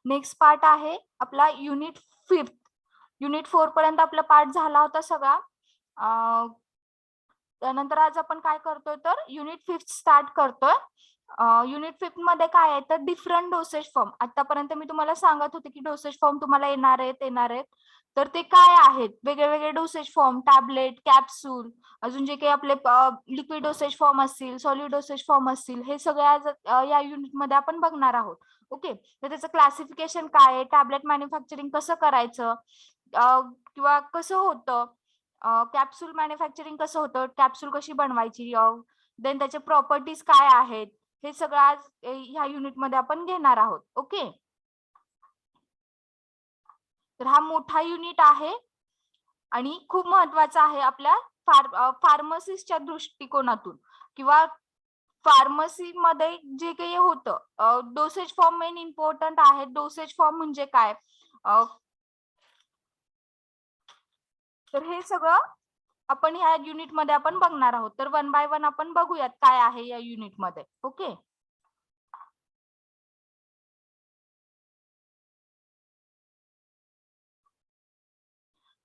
Next part आहे आपला unit 5. Unit 4 पर्यंत आपला पार्ट झाला होता सगळा. त्यानंतर आज आपण काय करतोय तर युनिट 5 स्टार्ट करतोय. युनिट 5 मध्ये काय आहे तर डिफरंट डोसेज फॉर्म. आतापर्यंत मी तुम्हाला सांगत होते की डोसेज फॉर्म तुम्हाला येणार आहेत. तर ते काय आहेत, वेगळे डोसेज फॉर्म, टॅबलेट, कॅप्सूल, अजून जे काही आपले लिक्विड डोसेज फॉर्म असतील, सॉलिड डोसेज फॉर्म असतील, हे सगळे आज या युनिट मध्ये आपण बघणार आहोत. ओके, तर त्याचं क्लासिफिकेशन काय आहे, टॅबलेट मॅन्युफॅक्चरिंग कसं करायचं किंवा कसं होतं, कॅप्सूल मॅन्युफॅक्चरिंग कसं होतं, कॅप्सूल कशी बनवायची, देन त्याचे प्रॉपर्टीज काय आहेत, हे सगळं आज ह्या युनिट मध्ये आपण घेणार आहोत. ओके, तर हा मोठा युनिट आहे आणि खूप महत्वाचा आहे आपल्या फार्मसिस्टच्या दृष्टिकोनातून किंवा फार्मसी मध्ये जे काही होतं. डोसेज फॉर्म मेन इम्पॉर्टंट आहे. डोसेज फॉर्म म्हणजे काय, तर हे सगळं आपण ह्या युनिट मध्ये आपण बघणार आहोत. तर वन बाय वन आपण बघूयात काय आहे या युनिट मध्ये. Okay,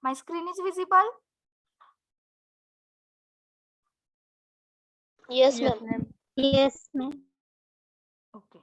my screen is visible. Yes, ma'am. Yes, ma'am. Okay,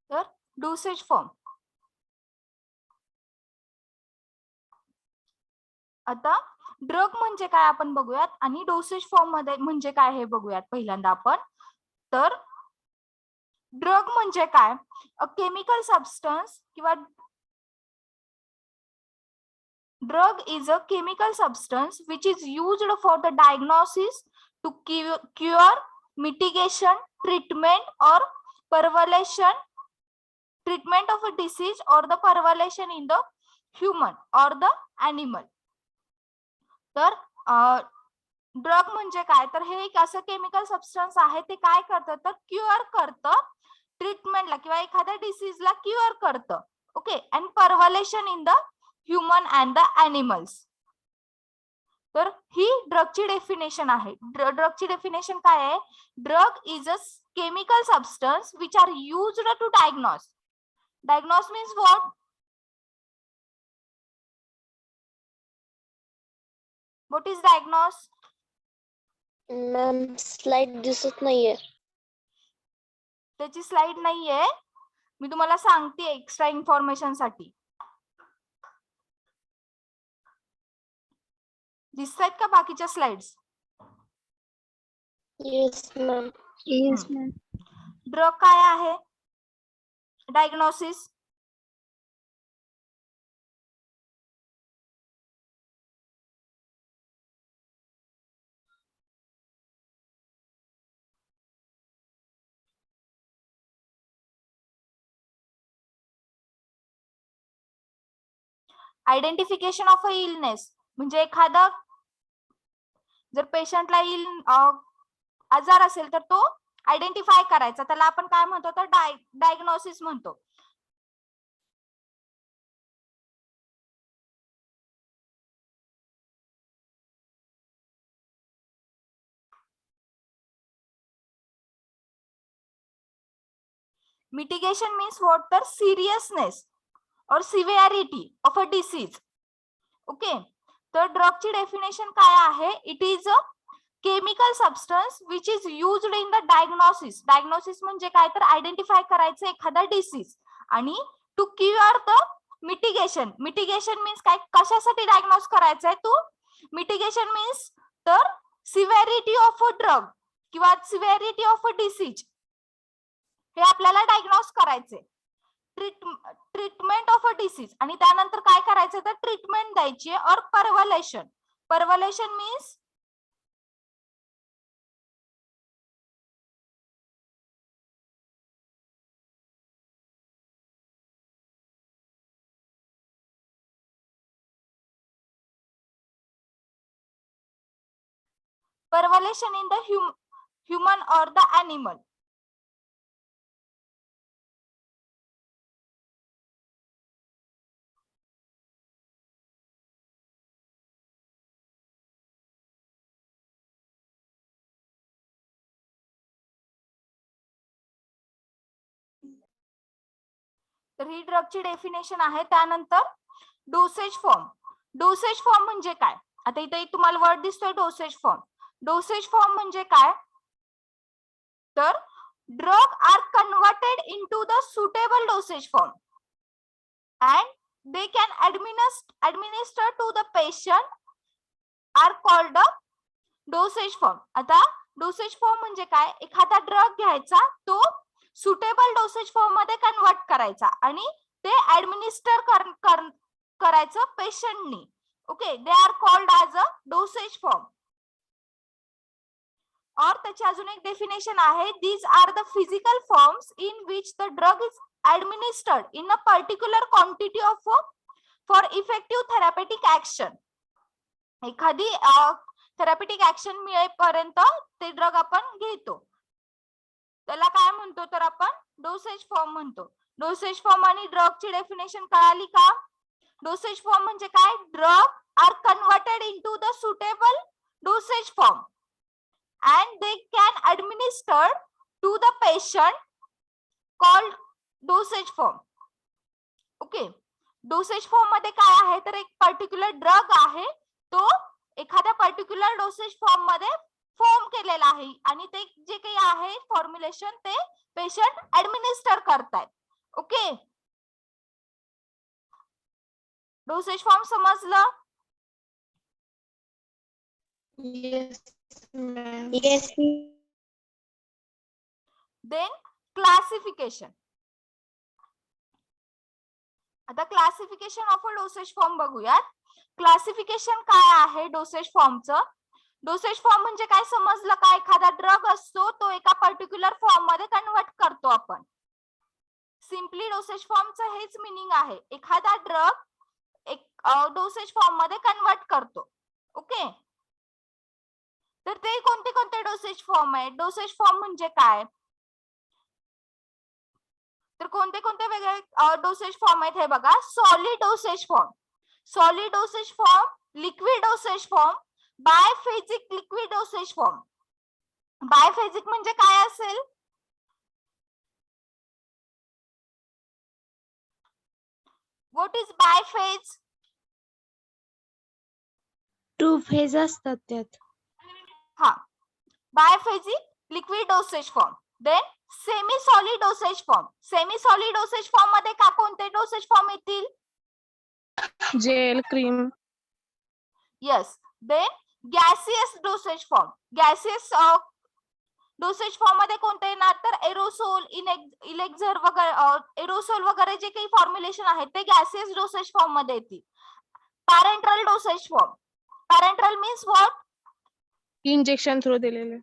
तर डोसेज फॉर्म. आता ड्रग म्हणजे काय आपण बघूयात आणि डोसेज फॉर्म मध्ये म्हणजे काय हे बघूयात पहिल्यांदा आपण. तर ड्रग म्हणजे काय, अ केमिकल सबस्टन्स किंवा drug is a chemical substance which is used for the diagnosis, to cure, mitigation, treatment or prevention, treatment of a disease or the prevention in the human or the animal. तर drug म्हणजे काय, तर हे एक असं chemical substance आहे, ते काय करतं तर क्युअर करतं, ट्रीटमेंटला किंवा एखाद्या डिसीजला क्युअर करतं. Okay, and prevalence in the human and the animals. तर ही ड्रगची डेफिनेशन आहे. ड्रगची डेफिनेशन काय आहे, drug is a chemical substance which are used to diagnose. Diagnose means what, what is diagnose. Ma'am slide दिसत नाहीये. त्याची स्लाइड नाहीये, मी तुम्हाला सांगते एक्स्ट्रा इन्फॉर्मेशन साठी. दिसतायत का बाकीच्या slides. Yes, ma'am. Yes, ma'am. Drug काय आहे, diagnosis. Identification of a illness म्हणजे एखादा जर पेशंटला आजार असेल तर तो आयडेंटिफाय करायचा, त्याला आपण काय म्हणतो तर डायग्नोसिस म्हणतो. मिटिगेशन मीन्स व्हॉट, तर सिरियसनेस और severity of a disease. Okay, तर ड्रगची डेफिनेशन काय आहे, it is a chemical substance which is used in the diagnosis. Diagnosis म्हणजे काय तर आयडेंटिफाय करायचं एखादा डिसीज, आणि to cure the mitigation. Mitigation means काय, कशासाठी डायग्नोस करायचंय तू, मिटिगेशन मीन्स तर सिव्हिअरिटी ऑफ अ ड्रग किंवा सिव्हिअरिटी ऑफ अ डिसीज, हे आपल्याला डायग्नोस करायचे. ट्रीटमेंट ऑफ अ डिसीज, आणि त्यानंतर काय करायचं तर ट्रीटमेंट द्यायची और परव्हलेशन. परव्हलेशन means pervaluation in the human or the animal. तर ही ड्रगची डेफिनेशन आहे. त्यानंतर डोसेज फॉर्म. डोसेज फॉर्म म्हणजे काय? आता इथे तुम्हाला वर्ड दिसतोय डोसेज फॉर्म. डोसेज फॉर्म म्हणजे काय? तर drug are converted into the suitable dosage form and they can administer to the patient are called a dosage form. आता डोसेज फॉर्म म्हणजे काय? एखादा ड्रग घ्यायचा, तो सुटेबल डोसेज फॉर्म मध्ये कन्वर्ट करायचा आणि ते ऍडमिनिस्टर करायचं पेशंटनी. Okay, they are called as a dosage form. और त्याची अजून एक डेफिनेशन आहे. These are the physical forms in which the drug is administered in a particular quantity of for effective therapeutic action. एखादी थेरॅपेटिक ऍक्शन मिळेपर्यंत ते ड्रग आपण घेतो, त्याला काय म्हणतो? तर आपण डोसेज फॉर्म म्हणतो. डोसेज फॉर्म आणि ड्रगची डेफिनेशन कळाली का? डोसेज फॉर्म म्हणजे काय? Drug are converted into the suitable dosage form and they can administer to the patient called dosage form. Okay, dosage form मध्ये काय आहे? तर एक पर्टिक्युलर ड्रग आहे, तो एखाद्या पर्टिक्युलर डोसेज फॉर्म मध्ये फॉर्म केलेला आहे आणि ते जे काही आहे फॉर्म्युलेशन ते पेशंट ऍडमिनिस्टर करतायत. ओके, डोसेज फॉर्म समजलं? Yes. Then classification. आता classification of a dosage form बघूयात. क्लासिफिकेशन काय आहे डोसेज फॉर्मचं? डोसेज फॉर्म म्हणजे काय समजलं का? एखादा ड्रग असतो, तो एका पर्टिक्युलर फॉर्म मध्ये कन्वर्ट करतो आपण. सिम्पली डोसेज फॉर्मचं हेच मिनिंग आहे. एखादा ड्रग एक डोसेज फॉर्म मध्ये कन्वर्ट करतो. ओके, तर ते कोणते कोणते डोसेज फॉर्म आहेत? डोसेज फॉर्म म्हणजे काय? तर कोणते कोणते वेगळे डोसेज फॉर्म आहेत हे बघा. Solid dosage form, solid dosage form, liquid dosage form, biphasic liquid dosage form. Biphasic म्हणजे काय असेल? What is बायफेज? 2 फेज असतात त्यात. हा, biphasic liquid dosage form. Then semi solid dosage form. Semi solid dosage form मध्ये का कोणते डोसेज फॉर्म येतील? Gel, cream. Yes. Then gaseous dosage form. Gaseous dosage form मध्ये कोणते येणार? तर एरोसोल, इलेक्झर वगैरे, एरोसोल वगैरे जे काही फॉर्म्युलेशन आहेत ते गॅसियस डोसेज फॉर्म मध्ये येतील. Parenteral dosage form. Parenteral means what? Injection through दिलेले.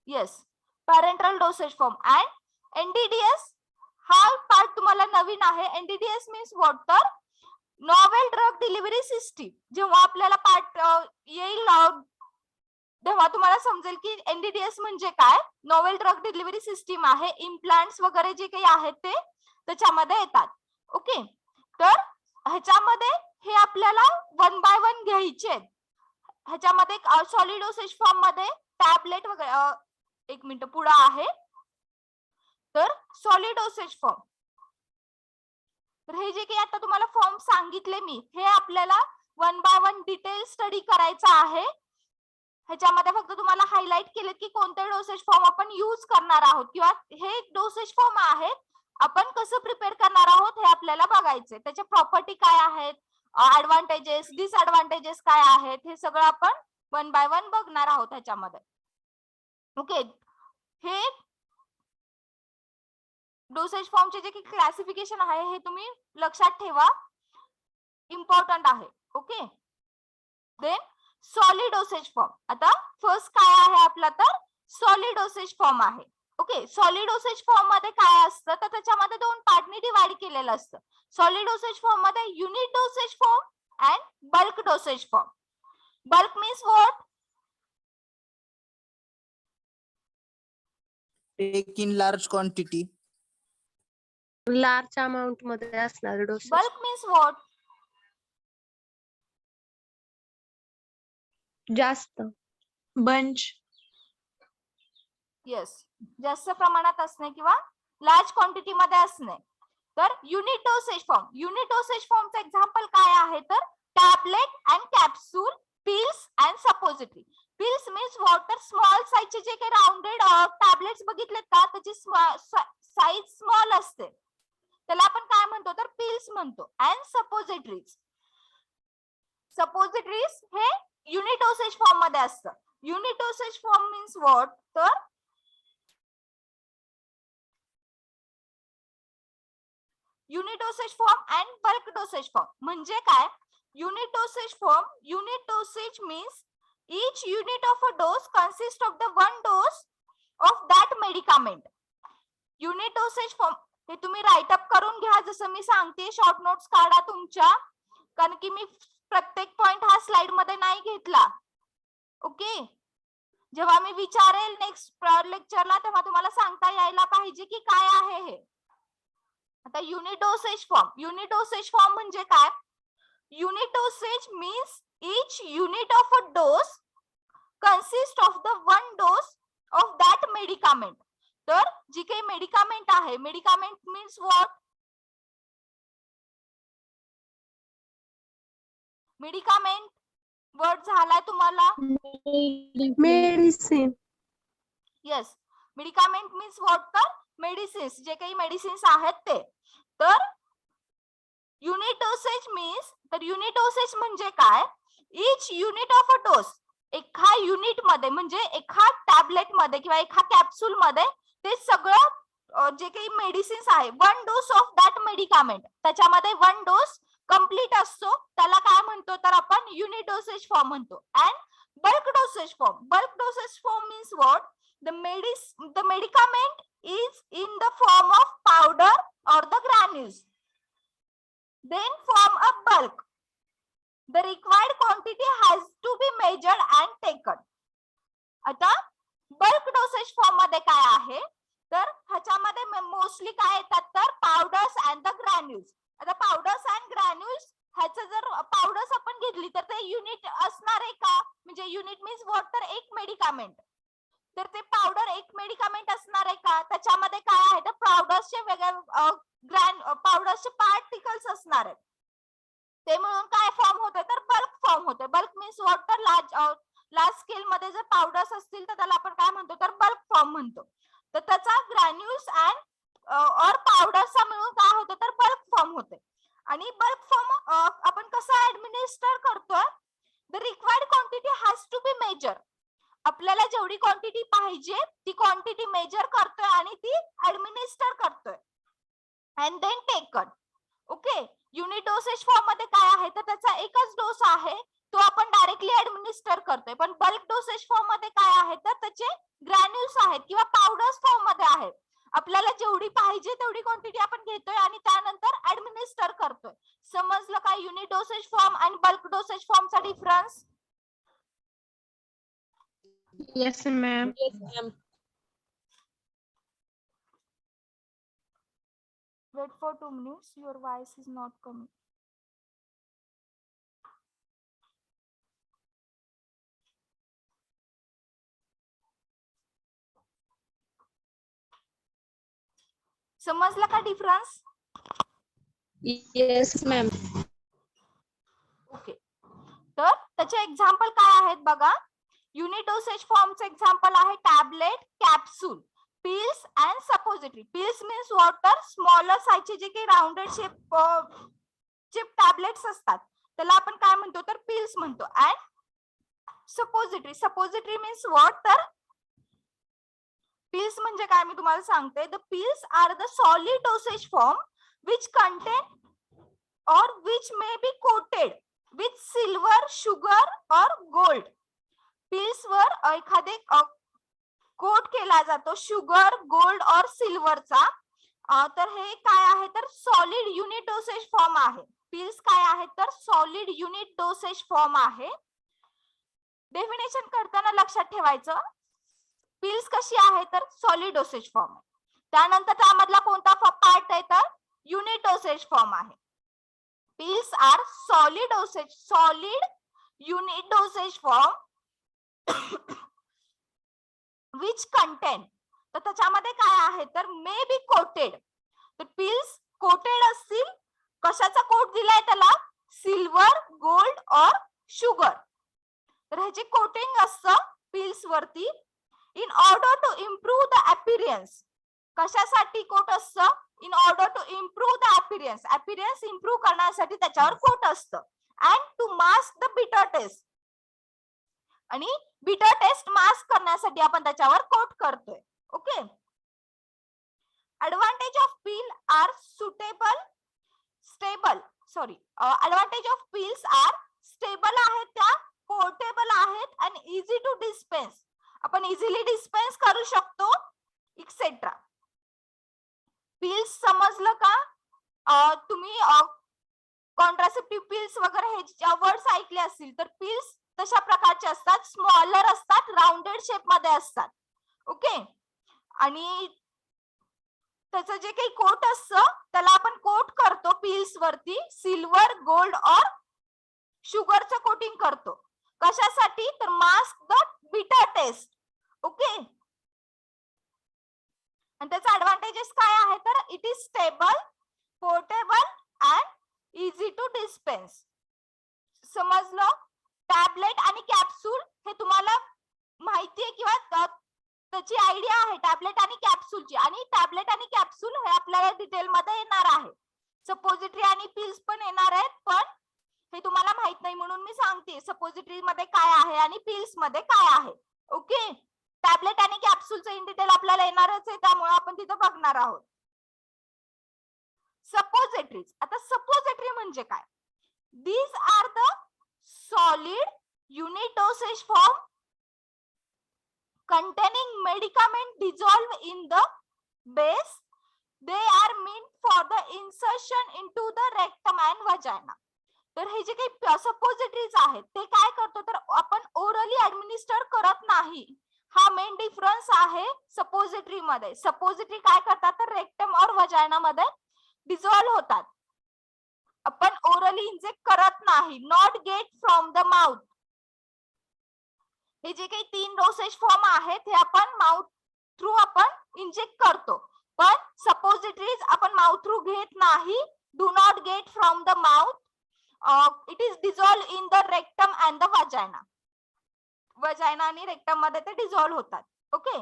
Yes, parenteral dosage form. And NDDS हा पार्ट तुम्हाला नवीन आहे. NDDS means what? तर नॉवेल ड्रग डिलिव्हरी सिस्टीम. जेव्हा आपल्याला पार्ट येईल तेव्हा तुम्हाला समजेल की एनडीडीएस म्हणजे काय. नॉवेल ड्रग डिलिव्हरी सिस्टीम आहे. इम्प्लांट्स वगैरे जे काही आहेत ते त्याच्यामध्ये येतात. ओके, तर ह्याच्यामध्ये हे आपल्याला 1 बाय 1 घ्यायचे. ह्याच्यामध्ये सॉलिड डोसेज फॉर्म मध्ये टॅबलेट वगैरे, एक मिनिट पुढे आहे. तर सॉलिड डोसेज फॉर्म, तर हे जे काही आता तुम्हाला फॉर्म सांगितले मी, हे आपल्याला 1 बाय 1 डिटेल स्टडी करायचा आहे. ह्याच्यामध्ये फक्त तुम्हाला हायलाइट केलं की कोणते डोसेज फॉर्म आपण यूज करणार आहोत किंवा हे डोसेज फॉर्म आहेत, आपण कसं प्रिपेअर करणार आहोत हे आपल्याला बघायचंय. त्याच्या प्रॉपर्टी काय आहेत, ऍडव्हान्टेजेस, डिसएडव्हान्टेजेस काय आहेत, हे सगळं आपण 1 बाय 1 बघणार आहोत ह्याच्यामध्ये. ओके, हे डोसेज फॉर्मचे जे काही क्लासिफिकेशन आहे हे तुम्ही लक्षात ठेवा, इम्पॉर्टंट आहे. Okay, then solid dosage form. आता फर्स्ट काय आहे आपला? तर सॉलिड डोसेज फॉर्म आहे. ओके, सॉलिड डोसेज फॉर्म मध्ये काय असतं? तर त्याच्यामध्ये 2 पार्टनी डिवाइड केलेलं असतं. सॉलिड डोसेज फॉर्म मध्ये unit dosage form and bulk dosage form. Bulk means what? Take in large quantity. Large amount मध्ये असणार डोसेज. Bulk means what? जास्त. बंच. येस, जास्त प्रमाणात असणे किंवा लार्ज क्वांटिटी मध्ये असणे. तर unit dosage form. Unit dosage फॉर्मचं एक्झाम्पल काय आहे तर tablet and capsule, pills and suppository. Pills means water small साईजचे जे काही राउंडेड टॅबलेट्स बघितलेत का, त्याची साईज स्मॉल असते, त्याला आपण काय म्हणतो तर पिल्स म्हणतो. And suppositories. सपोजिटरीज हे युनिट डोसेज फॉर्म मध्ये असतं. Unit dosage form means what तर unit dosage form and bulk dosage form म्हणजे काय. Unit dosage form, unit dosage means each unit of a dose consists of the one dose of that medicament. Unit dosage form हे तुम्ही write up करून घ्या, जसं मी सांगते. Short notes काढा तुमच्या, कारण की मी प्रत्येक पॉइंट हा स्लाइड मध्ये नाही घेतला. ओके, जेव्हा मी विचारेल नेक्स्ट लेक्चरला तेव्हा तुम्हाला सांगता यायला पाहिजे की काय आहे हे. आता unit dosage form. Unit dosage form म्हणजे काय. Unit dosage means each unit of a dose consists of the one dose of that medicament. तर जी काही मेडिकामेंट आहे, medicament means what. Medicament word झालाय तुम्हाला. Medicine. Yes, medicament means what तर medicines, जे काही मेडिसिन्स आहेत ते. तर युनिट डोसेज मीन्स, तर युनिट डोसेज म्हणजे काय. each unit of a dose, एका युनिट मध्ये म्हणजे एका टॅबलेट मध्ये किंवा एका कॅप्सूल मध्ये ते सगळं जे काही मेडिसिन्स आहे, one dose of that medicament, त्याच्यामध्ये वन डोस कंप्लीट असतो, त्याला काय म्हणतो तर आपण युनिट डोसेज फॉर्म म्हणतो. And bulk dosage form. Bulk dosage form means what the medicament is in the form of powder और the granules, then form a bulk. The required quantity has to be measured and taken. आता bulk dosage form मध्ये काय आहे तर ह्याच्यामध्ये mostly काय येतात तर पावडर्स अँड द ग्रॅन्युल्स. आता पावडर्स अँड ग्रॅन्युल्स ह्याचं जर पावडर्स आपण घेतली तर ते युनिट असणार आहे का, म्हणजे युनिट मीन्स व्हॉट तर एक मेडिकामेंट. तर ते पावडर एक मेडिकामेंट असणार आहे का, त्याच्यामध्ये काय आहे तर पावडर्सचे वेगळे पावडर्सचे पार्टिकल्स असणार आहेत. ते म्हणून काय फॉर्म होते तर बल्क फॉर्म होते. बल्क मीन्स व्हॉट तर लार्ज स्केल मध्ये जर पावडर्स असतील तर त्याला आपण काय म्हणतो तर बल्क फॉर्म म्हणतो. तर त्याचा ग्रॅन्युल्स अँड और पावडर्सचा मिळून काय होतं तर बल्क फॉर्म होते. आणि बल्क फॉर्म आपण कसं ऍडमिनिस्टर करतोय. The required quantity has to be measure. आपल्याला जेवढी क्वांटिटी पाहिजे ती क्वांटिटी मेजर करतोय आणि ती ऍडमिनिस्टर करतोय. And then taken. Okay, unit dosage form मध्ये काय आहे तर त्याचा एकच डोस आहे, तो आपण डायरेक्टली ऍडमिनिस्टर करतोय. पण बल्क डोसेज फॉर्म मध्ये काय आहे तर त्याचे ग्रॅन्युल्स आहेत किंवा पावडर्स फॉर्म मध्ये आहेत. आपल्याला जेवढी पाहिजे तेवढी क्वांटिटी आपण घेतोय आणि त्यानंतर ऍडमिनिस्टर करतोय. समजलं काय युनिट डोसेज फॉर्म आणि बल्क डोसेज फॉर्मचा difference. Yes ma'am. Wait for 2 minutes. Your voice is not coming. समजलं का डिफरन्स. Yes ma'am. ओके, तर त्याचे एक्झाम्पल काय आहेत बघा. युनिट डोसेज फॉर्मचे एक्झाम्पल आहे tablet, capsule, pills and suppository. Pills means water smaller साईजचे जे काही राउंडेड शेप टॅबलेट्स असतात त्याला आपण काय म्हणतो तर पिल्स म्हणतो. And suppository. Suppository means what तर पिल्स म्हणजे काय मी तुम्हाला सांगते. The pills are the solid dosage form which contain और which may be coated with silver, sugar और गोल्ड. पिल्स वर एखादे कोट केला जातो शुगर, गोल्ड और सिल्वरचा. तर हे काय आहे तर सॉलिड युनिट डोसेज फॉर्म आहे. पिल्स काय आहे तर सॉलिड युनिट डोसेज फॉर्म आहे. डेफिनेशन करताना लक्षात ठेवायचं पिल्स कशी आहे तर सॉलिड डोसेज फॉर्म आहे. त्यानंतर त्यामधला कोणता पार्ट आहे तर युनिट डोसेज फॉर्म आहे. Pills are solid unit dosage form which contain, तर त्याच्यामध्ये काय आहे तर मे बी कोटेड. तर पिल्स कोटेड असतील. कशाचा कोट दिलाय त्याला सिल्वर, गोल्ड और शुगर. तर ह्याचे कोटिंग असतं पिल्स वरती in order to improve the appearance. कशासाठी कोट असतं in order to improve the appearance improve करण्यासाठी त्याच्यावर कोट असतं. And to mask the bitter taste, आणि बिटर टेस्ट मास्क करण्यासाठी आपण त्याच्यावर कोट करतोय. Okay. Advantage of pill are advantage of pills are stable आहेत, त्या पोर्टेबल आहेत आणि इझी टू डिस्पेन्स. आपण इझिली डिस्पेन्स करू शकतो एक्सेट्रा. पिल्स समजलं का? तुम्ही कॉन्ट्रासेप्टिव्ह पिल्स वगैरे हे वर्ड्स ऐकले असतील तर पिल्स तशा प्रकारचे असतात. स्मॉलर असतात, राउंडेड शेप मध्ये असतात. ओके. आणि त्याचं जे काही कोट असतं त्याला आपण कोट करतो पिल्स वरती सिल्वर, गोल्ड और शुगरचं कोटिंग करतो. कशासाठी तर mask the bitter taste. Okay. आणि त्याचा ऍडव्हान्टेजेस काय आहे तर it is stable, portable and easy to dispense. समजलं? टॅबलेट आणि कॅप्सूल हे तुम्हाला माहिती आहे किंवा त्याची आयडिया आहे टॅबलेट आणि कॅप्सूलची. आणि टॅबलेट आणि कॅप्सूल हे आपल्याला डिटेल मध्ये येणार आहे. सपोजिटरी आणि पिल्स पण येणार आहेत, पण हे तुम्हाला माहित नाही म्हणून मी सांगते सपोजिटरी मध्ये काय आहे आणि पिल्स मध्ये काय आहे. ओके. टॅबलेट आणि कॅप्सूलचं इन डिटेल आपल्याला येणारच आहे, त्यामुळे आपण तिथं बघणार आहोत. सपोजिटरीज. आता सपोजिटरी म्हणजे काय? These are the solid unit dosage form containing medicament dissolved in the base. They are meant for the insertion into the rectum and vagina. तर हे जे काही सपोजिटरीज आहेत ते काय करतो तर आपण ओरली ऍडमिनिस्टर करत नाही. हा मेन डिफरन्स आहे सपोजिटरी मध्ये. सपोजिटरी काय करतात तर रेक्टम और वजायना मध्ये डिझॉल्व होतात. आपण ओरली इंजेक्ट करत नाही. Not get from the mouth. हे जे काही 3 डोसेज फॉर्म आहेत हे आपण माउथ थ्रू आपण इंजेक्ट करतो, पण सपोजिटरीज आपण माउथ थ्रू घेत नाही. Do not get from the mouth. It is dissolve in the rectum and the vagina. Vagina आणि रेक्टम मध्ये ते डिझॉल्व होतात. Okay.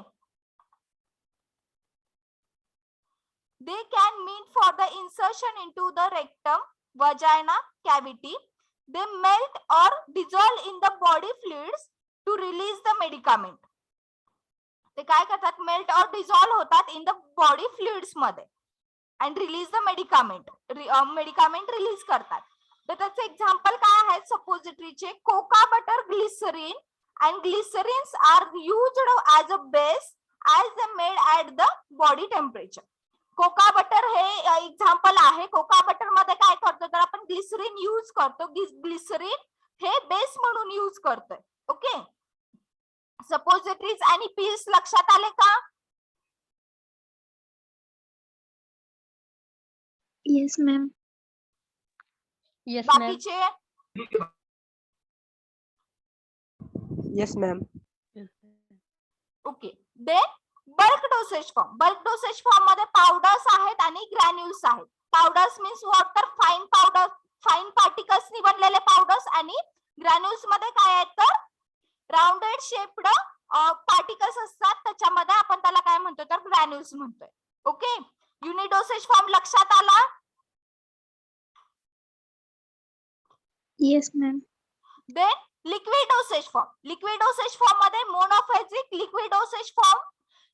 They can mean for the insertion into the rectum vagina cavity. They melt और dissolve in the body fluids to release the medicament. ते काय करतात melt और dissolve होतात इन द बॉडी फ्लुइड्स मध्ये and release the medicament. Medicament release करतात. तर त्याचे एक्झाम्पल काय आहेत सपोजिटरीचे? Cocoa butter, glycerin. And glycerins are used as a base as the made at the body temperature. Cocoa butter हे example आहे. Cocoa butter मध्ये काय करतो तर आपण ग्लिसरीन यूज करतो. ग्लिसरीन हे बेस म्हणून यूज करतोय. ओके. सपोजिटरीज आणि पिल्स लक्षात आले का? Yes ma'am. बाकीचे Yes, ma'am. Okay. Then bulk dosage form. Bulk dosage form मध्ये पावडर्स आहेत आणि ग्रॅन्युल्स आहेत. Powders means what fine powder, fine पार्टिकल्सनी बनलेले पावडर्स. आणि ग्रॅन्युल्स मध्ये काय आहेत तर राउंडेड शेप्ड पार्टिकल्स असतात. त्याच्यामध्ये आपण त्याला काय म्हणतो तर ग्रॅन्युल्स म्हणतोय. ओके. युनिट डोसेज फॉर्म लक्षात आला? Yes ma'am. Then liquid dosage form. Liquid dosage form मध्ये monophasic liquid dosage form,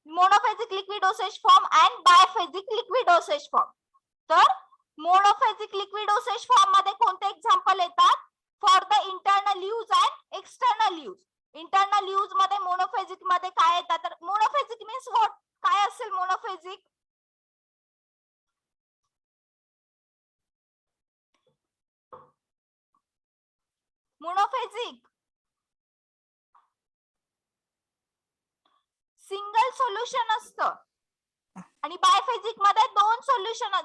monophasic liquid dosage form and biphasic liquid dosage form. तर मोनोफेजिक लिक्विड डोसेज फॉर्म मध्ये कोणते example येतात? For the internal use and external use. Internal use मध्ये monophasic मध्ये काय येतात तर मोनोफेजिक मीन्स व्हॉट? काय असेल मोनोफेजिक? मोनोफेजिक सोल्युशन असतं आणि बायफेजिक मध्ये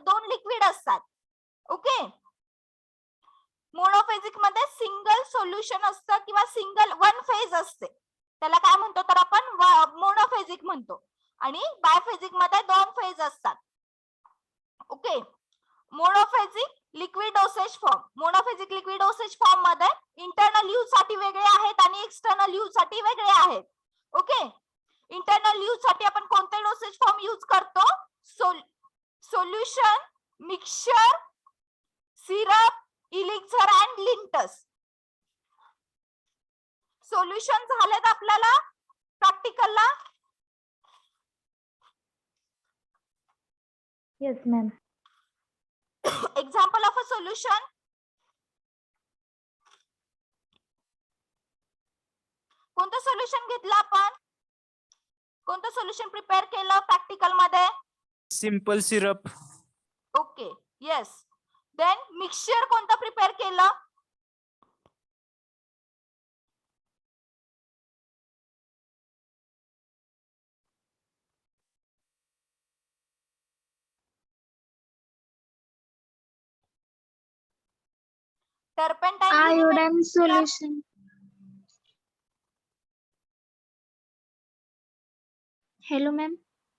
दोन लिक्विड असतात. ओके. मोनोफेजिक मध्ये सिंगल सोल्युशन असतं किंवा सिंगल वन फेज असते, त्याला काय म्हणतो तर आपण मोनोफेजिक म्हणतो. आणि बायफेजिक मध्ये दोन फेज असतात. Okay. Monophasic liquid dosage form. Monophasic liquid dosage form मध्ये इंटरनल यूज साठी वेगळे आहेत आणि एक्सटर्नल यूज साठी वेगळे आहेत. ओके. इंटरनल यूज साठी आपण कोणते डोसेज फॉर्म यूज करतो? Solution, mixture, syrup, elixir and linctus. Solution झालेत आपल्याला प्रॅक्टिकलला. Yes, ma'am. Example of a solution. कोणतं सोल्युशन घेतलं आपण? कोणतं सोल्युशन प्रिपेअर केलं प्रॅक्टिकल मध्ये? Simple syrup. Okay. Yes. Then mixture कोणतं प्रिपेअर केलं? Turpentine. Iodine solution. Hello, ma'am.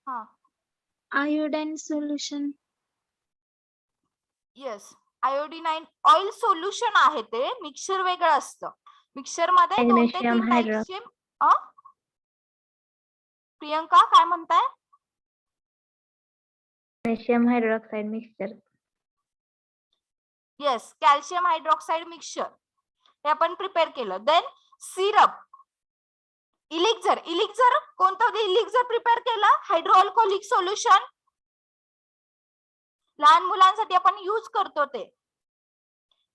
हा. Iodine solution. Yes. Iodine oil solution आहे ते. मिक्सचर वेगळं असतं. मिक्सचर मध्ये 2 ते 3 Magnesium hydroxide. टाईपचे. प्रियंका काय म्हणताय? Magnesium hydroxide mixture. Yes. Calcium hydroxide mixture हे आपण प्रिपेअर केलं. Then syrup, इलिक्झर. इलिक्झर कोणतं इलिक्झर प्रिपेअर केलं? Hydroalcoholic solution. लहान मुलांसाठी आपण यूज करतो ते.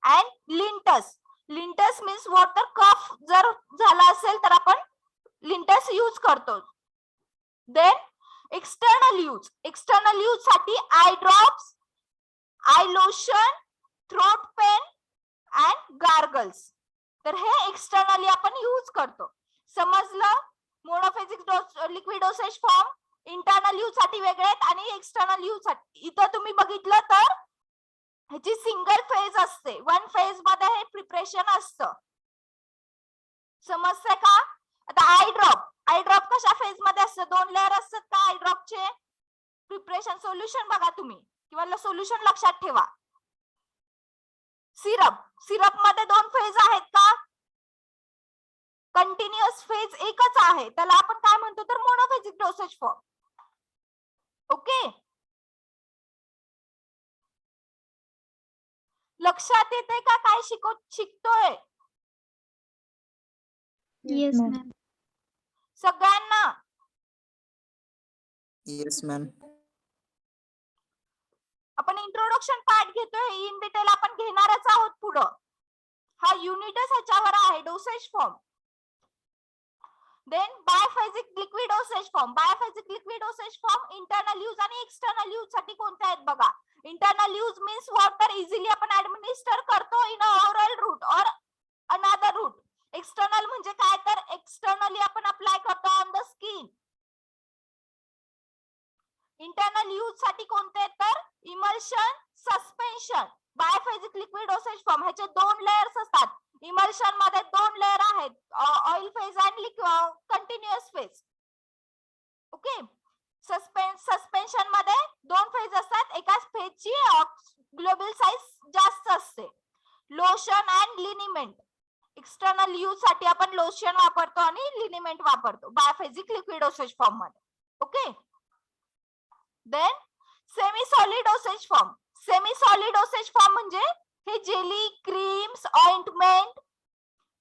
And linctus. Linctus means what cough जर झाला असेल तर आपण लिंटस यूज करतो. Then external use. External use साठी eye drops, eye lotion, throat pain and gargles. तर हे एक्सटर्नली आपण यूज करतो. समजलं? Monophasic liquid dosage form internal use साठी वेगळे आहेत आणि एक्सटर्नल यूज साठी. इथं तुम्ही बघितलं तर ह्याची सिंगल फेज असते. वन फेज मध्ये हे प्रिपरेशन असतं. समजतंय का? आता आय ड्रॉप. आय ड्रॉप कशा फेज मध्ये असतं? 2 लेअर असतात का आय ड्रॉपचे? प्रिपरेशन सोल्युशन बघा तुम्ही किंवा सोल्युशन लक्षात ठेवा. सिरप. सिरप मध्ये 2 फेज आहेत का? कंटिन्युअस फेज एकच आहे, त्याला आपण काय म्हणतो तर मोनोफेजिक डोसेज फॉर्म. ओके. लक्षात येते का काय शिकतोय Yes, ma'am. ma'am. सगळ्यांना? Yes ma'am. आपण इंट्रोडक्शन पार्ट घेतोय. इन डिटेल आपण घेणारच आहोत पुढं. हा युनिटच ह्याच्यावर आहे. Dosage form. Then biphasic liquid dosage form. Biphasic liquid dosage form internal use आणि एक्सटर्नल यूज साठी कोणते आहेत बघा. Internal use means what easily आपण ऍडमिनिस्टर करतो इन ऑरल रूट और अनदर रूट. एक्सटर्नल म्हणजे काय तर एक्सटर्नली आपण अप्लाय करतो on the skin. Internal use साठी कोणते तर emulsion, suspension. Biphasic liquid dosage form ह्याचे 2 लेयर्स असतात. इमल्शन मध्ये 2 लेयर आहेत, oil phase and continuous phase. Okay. Suspension मध्ये 2 फेज असतात. एकाच फेजची ग्लोबल साइज जास्त असते. Lotion and liniment. External use साठी आपण लोशन वापरतो आणि लिनिमेंट वापरतो बायफेजिक लिक्विड डोसेज फॉर्म मध्ये. Okay. Then semi solid dosage form. Semi solid dosage form म्हणजे हे जेली, क्रीम्स, ऑइंटमेंट,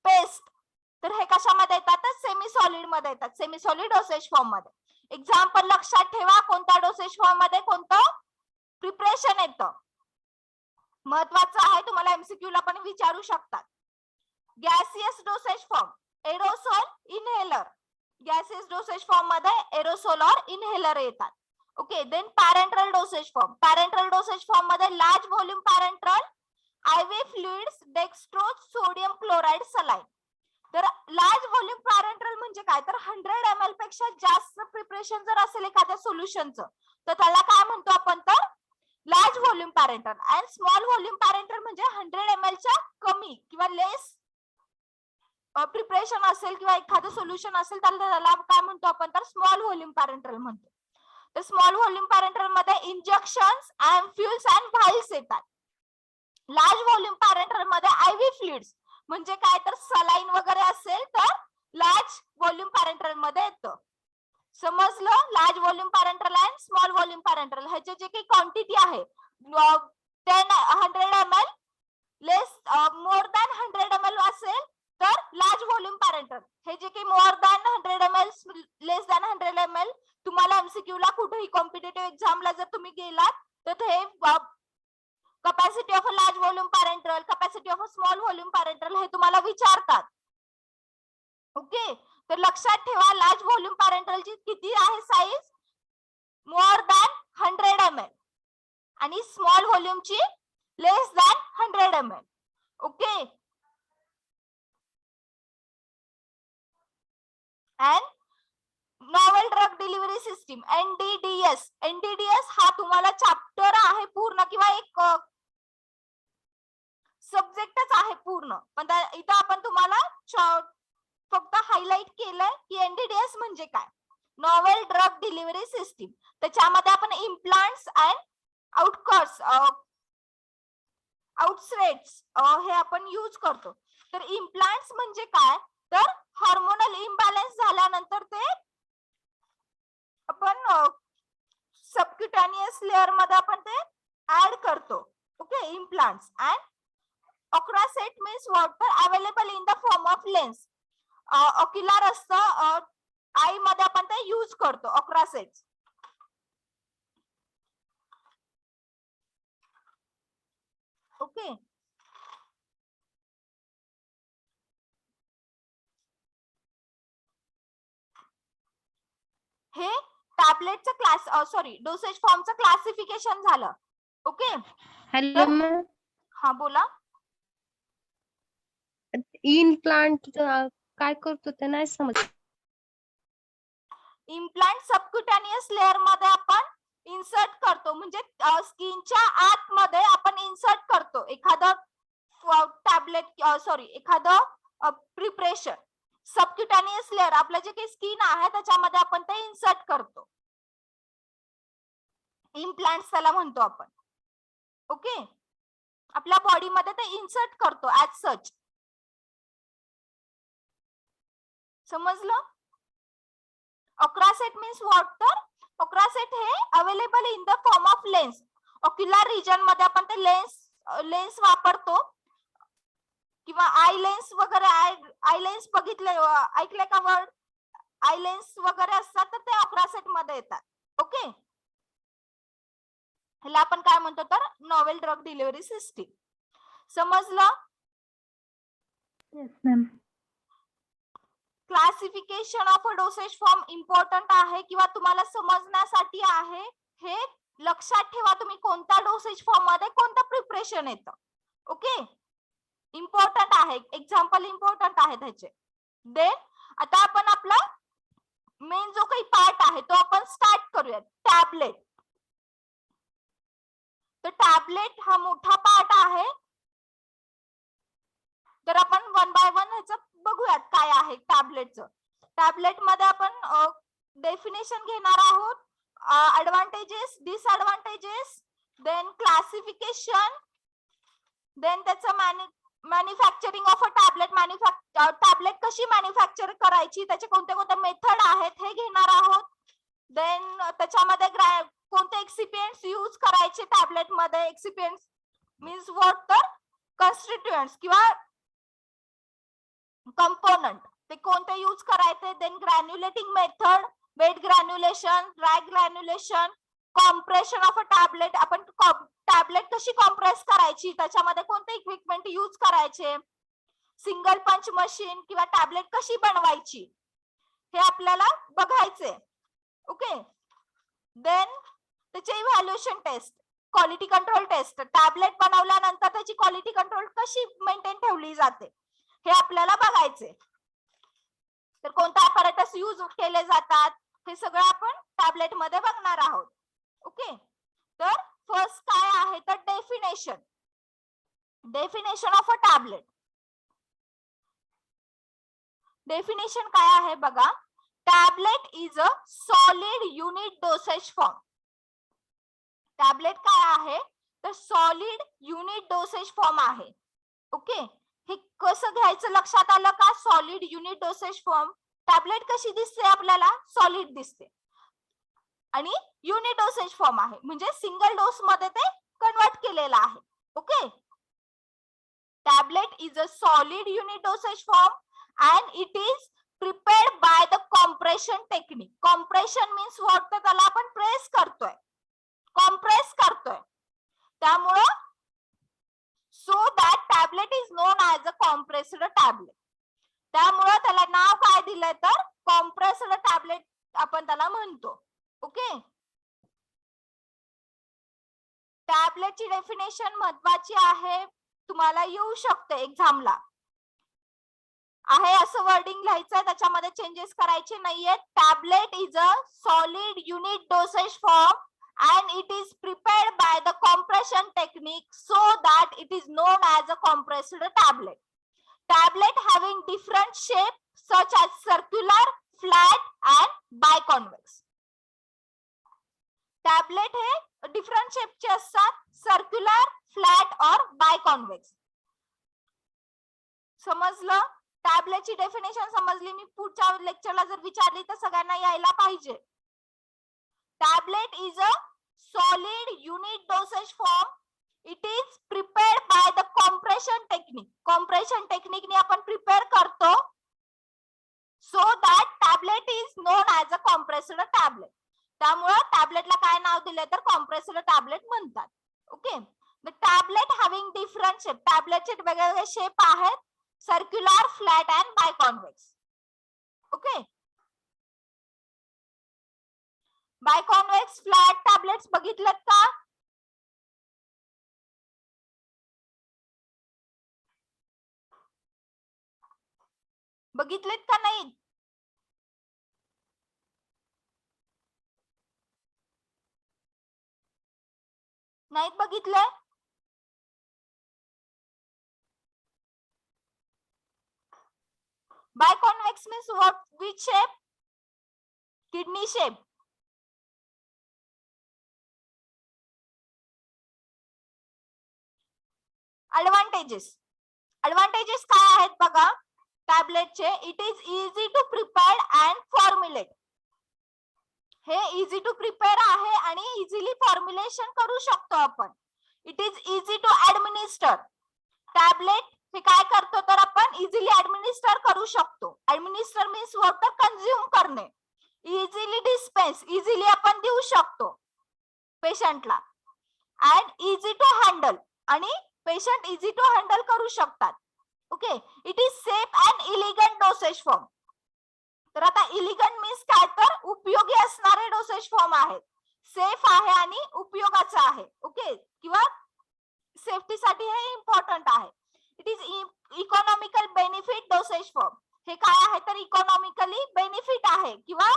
पेस्ट. तर हे कशामध्ये येतात? सेमी सॉलिड मध्ये येतात. सेमी सॉलिड डोसेज फॉर्म मध्ये. एक्झाम्पल लक्षात ठेवा कोणत्या डोसेज फॉर्म मध्ये कोणतं प्रिपरेशन येतं. महत्वाचं आहे, तुम्हाला एमसीक्यू ला पण विचारू शकतात. Gaseous dosage form, aerosol, inhaler. Gaseous dosage form मध्ये एरोसोल और इनहेलर येतात. Okay. Then parenteral dosage form. Parenteral dosage form मध्ये large volume parenteral, IV fluids, dextrose, sodium chloride, saline. तर लार्ज व्हॉल्यूम पॅरेंटल म्हणजे काय, तर 100 ml पेक्षा जास्त प्रिपरेशन जर असेल एखाद्या सोल्युशनचं तर त्याला काय म्हणतो आपण, तर large volume parental. And small volume parenteral म्हणजे 100 ml च्या कमी किंवा लेस प्रिपरेशन असेल किंवा एखादं सोल्युशन असेल तर त्याला काय म्हणतो आपण, तर स्मॉल व्हॉल्यूम पॅरेंटल म्हणतो. तर स्मॉल व्हॉल्यूम पॅरेंटल मध्ये इंजेक्शन्स, अँफ्युल्स अँड व्हाईल्स येतात. लार्ज व्हॉल्यूम पॅरेंटल मध्ये आयव्ही फ्लुइड्स म्हणजे काय, तर सलाईन वगैरे असेल तर लार्ज व्हॉल्यूम पॅरेंटल मध्ये येतं. समजलं? Large volume parental and small volume parental ह्याचे जे काही क्वांटिटी आहे 100 ml less more than 100 ml असेल तर लार्ज व्हॉल्यूम पॅरेंटल. हे जे काही मोर दॅन 100 ml लेस दॅन 100 ml तुम्हाला एमसीक्यू ला कुठेही कॉम्पिटिटिव्ह एक्झामला जर तुम्ही गेलात तर हे capacity of a large volume parental, capacity of a small volume parental हे तुम्हाला विचारतात. ओके, तर लक्षात ठेवा लार्ज व्हॉल्यूम पॅरेंटलची किती आहे साईज, मोर दॅन 100 ml आणि स्मॉल व्हॉल्यूमची less than 100 ml. Okay, and novel drug delivery system NDDS. NDDS हा तुम्हाला चॅप्टर आहे पूर्ण किंवा एक सब्जेक्टच आहे पूर्ण, पण इथं आपण तुम्हाला फक्त हायलाइट केलंय की NDDS म्हणजे काय, नॉवेल ड्रग डिलिव्हरी सिस्टीम. त्याच्यामध्ये आपण इम्प्लांट्स अँड आउटकट्स आउटस्रेट्स हे आपण यूज करतो. तर इम्प्लांट्स म्हणजे काय, तर हार्मोनल इम्बॅलन्स झाल्यानंतर ते आपण सबक्युटानियस लेअर मध्ये आपण ते ऍड करतो. Okay, implants and ocusert means what available in the form of lens. Ocular असतं, आई मध्ये आपण ते यूज करतो ऑक्रासेट. ओके, हे टॅबलेटचं डोसेज फॉर्मचं क्लासिफिकेशन झालं. ओके, हॅलो तर- मॅम, हा बोला. इम्प्लांट काय करतो ते नाही समज. इम्प्लांट सबक्युटानियस लेअर मध्ये आपण इन्सर्ट करतो, म्हणजे स्किनच्या आतमध्ये आपण इन्सर्ट करतो एखादं टॅबलेट एखादं प्रिपरेशन. सबक्युटानियस लेअर आपलं जे काही स्किन आहे त्याच्यामध्ये आपण ते इन्सर्ट करतो, इम्प्लांट्स त्याला म्हणतो आपण. ओके, आपल्या बॉडीमध्ये ते इन्सर्ट करतो ऍज सच. समजलं? ऑक्रासेट मीन्स वॉटर. ऑक्रासेट हे available in the form of lens. Ocular region मध्ये आपण ते लेन्स वापरतो किंवा आय लेन्स वगैरे. आय लेन्स बघितले, ऐकले का वर्ड? आय लेन्स वगैरे असतात तर ते ऑक्रासेट मध्ये येतात. ओके, ह्याला आपण काय म्हणतो, तर नॉवेल ड्रग डिलिव्हरी सिस्टीम. समजलं? Yes ma'am. Classification of a dosage form important आहे किंवा तुम्हाला समजण्यासाठी आहे. हे लक्षात ठेवा तुम्ही कोणत्या डोसेज फॉर्म मध्ये कोणतं प्रिपरेशन येतं. ओके, इम्पॉर्टंट आहे, एक्झाम्पल इम्पॉर्टंट आहे त्याचे. देन आता आपण आपला मेन जो काही पार्ट आहे तो आपण स्टार्ट करूया, टॅबलेट. तर टॅबलेट हा मोठा पार्ट आहे, तर आपण वन बाय वन ह्याचं बघूयात काय आहे टॅबलेटचं. टॅबलेट मध्ये आपण डेफिनेशन घेणार आहोत, advantages, disadvantages, then classification, then त्याचं manufacturing of a tablet. Tablet कशी मॅन्युफॅक्चर करायची, त्याचे कोणते कोणते मेथड आहेत हे घेणार आहोत. देन त्याच्यामध्ये कोणते एक्सिपियंट्स यूज करायचे टॅबलेट मध्ये. एक्सिपियंट्स मीन्स व्हॉट, तर कन्स्टिट्युएंट्स किंवा कंपोनंट ते कोणते यूज करायचे. Then granulating method, wet granulation, dry granulation, compression of a tablet. आपण टॅबलेट कशी कॉम्प्रेस करायची, त्याच्यामध्ये कोणते इक्विपमेंट यूज करायचे, सिंगल पंच मशीन किंवा टॅबलेट कशी बनवायची हे आपल्याला बघायचे. ओके, देन त्याचे evaluation test, quality control test. Tablet बनवल्यानंतर त्याची क्वालिटी कंट्रोल कशी मेंटेन ठेवली जाते हे आपल्याला बघायचे. तर कोणते apparatus यूज केले जातात हे सगळं आपण टॅबलेट मध्ये बघणार आहोत. ओके, तर फर्स्ट काय आहे तर definition of a tablet. Definition काय आहे बघा. Tablet is a solid unit dosage form. Tablet काय आहे तर सॉलिड युनिट डोसेज फॉर्म आहे. ओके, हे कसं घ्यायचं लक्षात आलं का. Solid unit dosage form. Tablet कशी दिसते आपल्याला, सॉलिड दिसते आणि युनिट डोसेज फॉर्म आहे म्हणजे सिंगल डोस मध्ये ते कन्वर्ट केलेलं आहे. Okay, tablet is a solid unit dosage form and it is prepared by the compression technique. Compression means what, तर त्याला आपण प्रेस करतोय, कॉम्प्रेस करतोय. त्यामुळं so that tablet is known as a compressed tablet. त्यामुळं त्याला नाव काय दिलंय तर कॉम्प्रेस्ड टॅबलेट आपण त्याला म्हणतो. ओके, टॅबलेटची डेफिनेशन महत्वाची आहे, तुम्हाला येऊ शकते एक्झामला. आहे असं वर्डिंग लिहायचं, त्याच्यामध्ये चेंजेस करायचे नाहीयेत. Tablet is a solid unit dosage form and it is prepared by the compression technique so that it is known as a compressed tablet. Tablet having different shape such as circular, flat and biconvex. Tablet हे different शेपचे असतात, circular, flat और बायकॉन्वेक्स. समजलं. टॅबलेटची definition समजली. मी पुढच्या लेक्चरला जर विचारली तर सगळ्यांना यायला पाहिजे. Tablet is a solid unit dosage form. It is prepared by the compression technique. Compression टेक्निकने आपण प्रिपेअर करतो so that tablet is known as a compressed tablet. त्यामुळे टॅबलेटला काय नाव दिले तर कॉम्प्रेस्ड टॅबलेट म्हणतात. Okay, the tablet having different shape. टॅबलेटचे वेगवेगळे शेप आहेत, circular, flat and biconvex. Okay, biconvex, flat tablets बघितलेत का. बघितलेत का नाही. नाहीत बघितले. Biconvex means what? Which shape? Kidney shape. Advantages. Advantages काय आहेत बघा टॅबलेटचे. It is easy to prepare and formulate. हे इझी टू प्रिपेअर आहे आणि इझिली फॉर्म्युलेशन करू शकतो आपण. It is easy to administer. Tablet हे काय करतो तर आपण इझिली ऍडमिनिस्टर करू शकतो. ऍडमिनिस्टर मीन्स वॉटर कंझ्युम करणे. इझिली डिस्पेन्स, इझिली आपण देऊ शकतो पेशंटला. अँड इझी टू हँडल, आणि पेशंट इझी टू हँडल करू शकतात. Okay, it is safe and elegant dosage form. तर आता इलिगंट मीन्स काय तर उपयोगी असणारे डोसेज फॉर्म आहेत. सेफ आहे आणि उपयोगाचा आहे. ओके, किंवा सेफ्टीसाठी हे इम्पॉर्टंट आहे. It is economical benefit dosage form. हे काय आहे तर इकॉनॉमिकली बेनिफिट आहे किंवा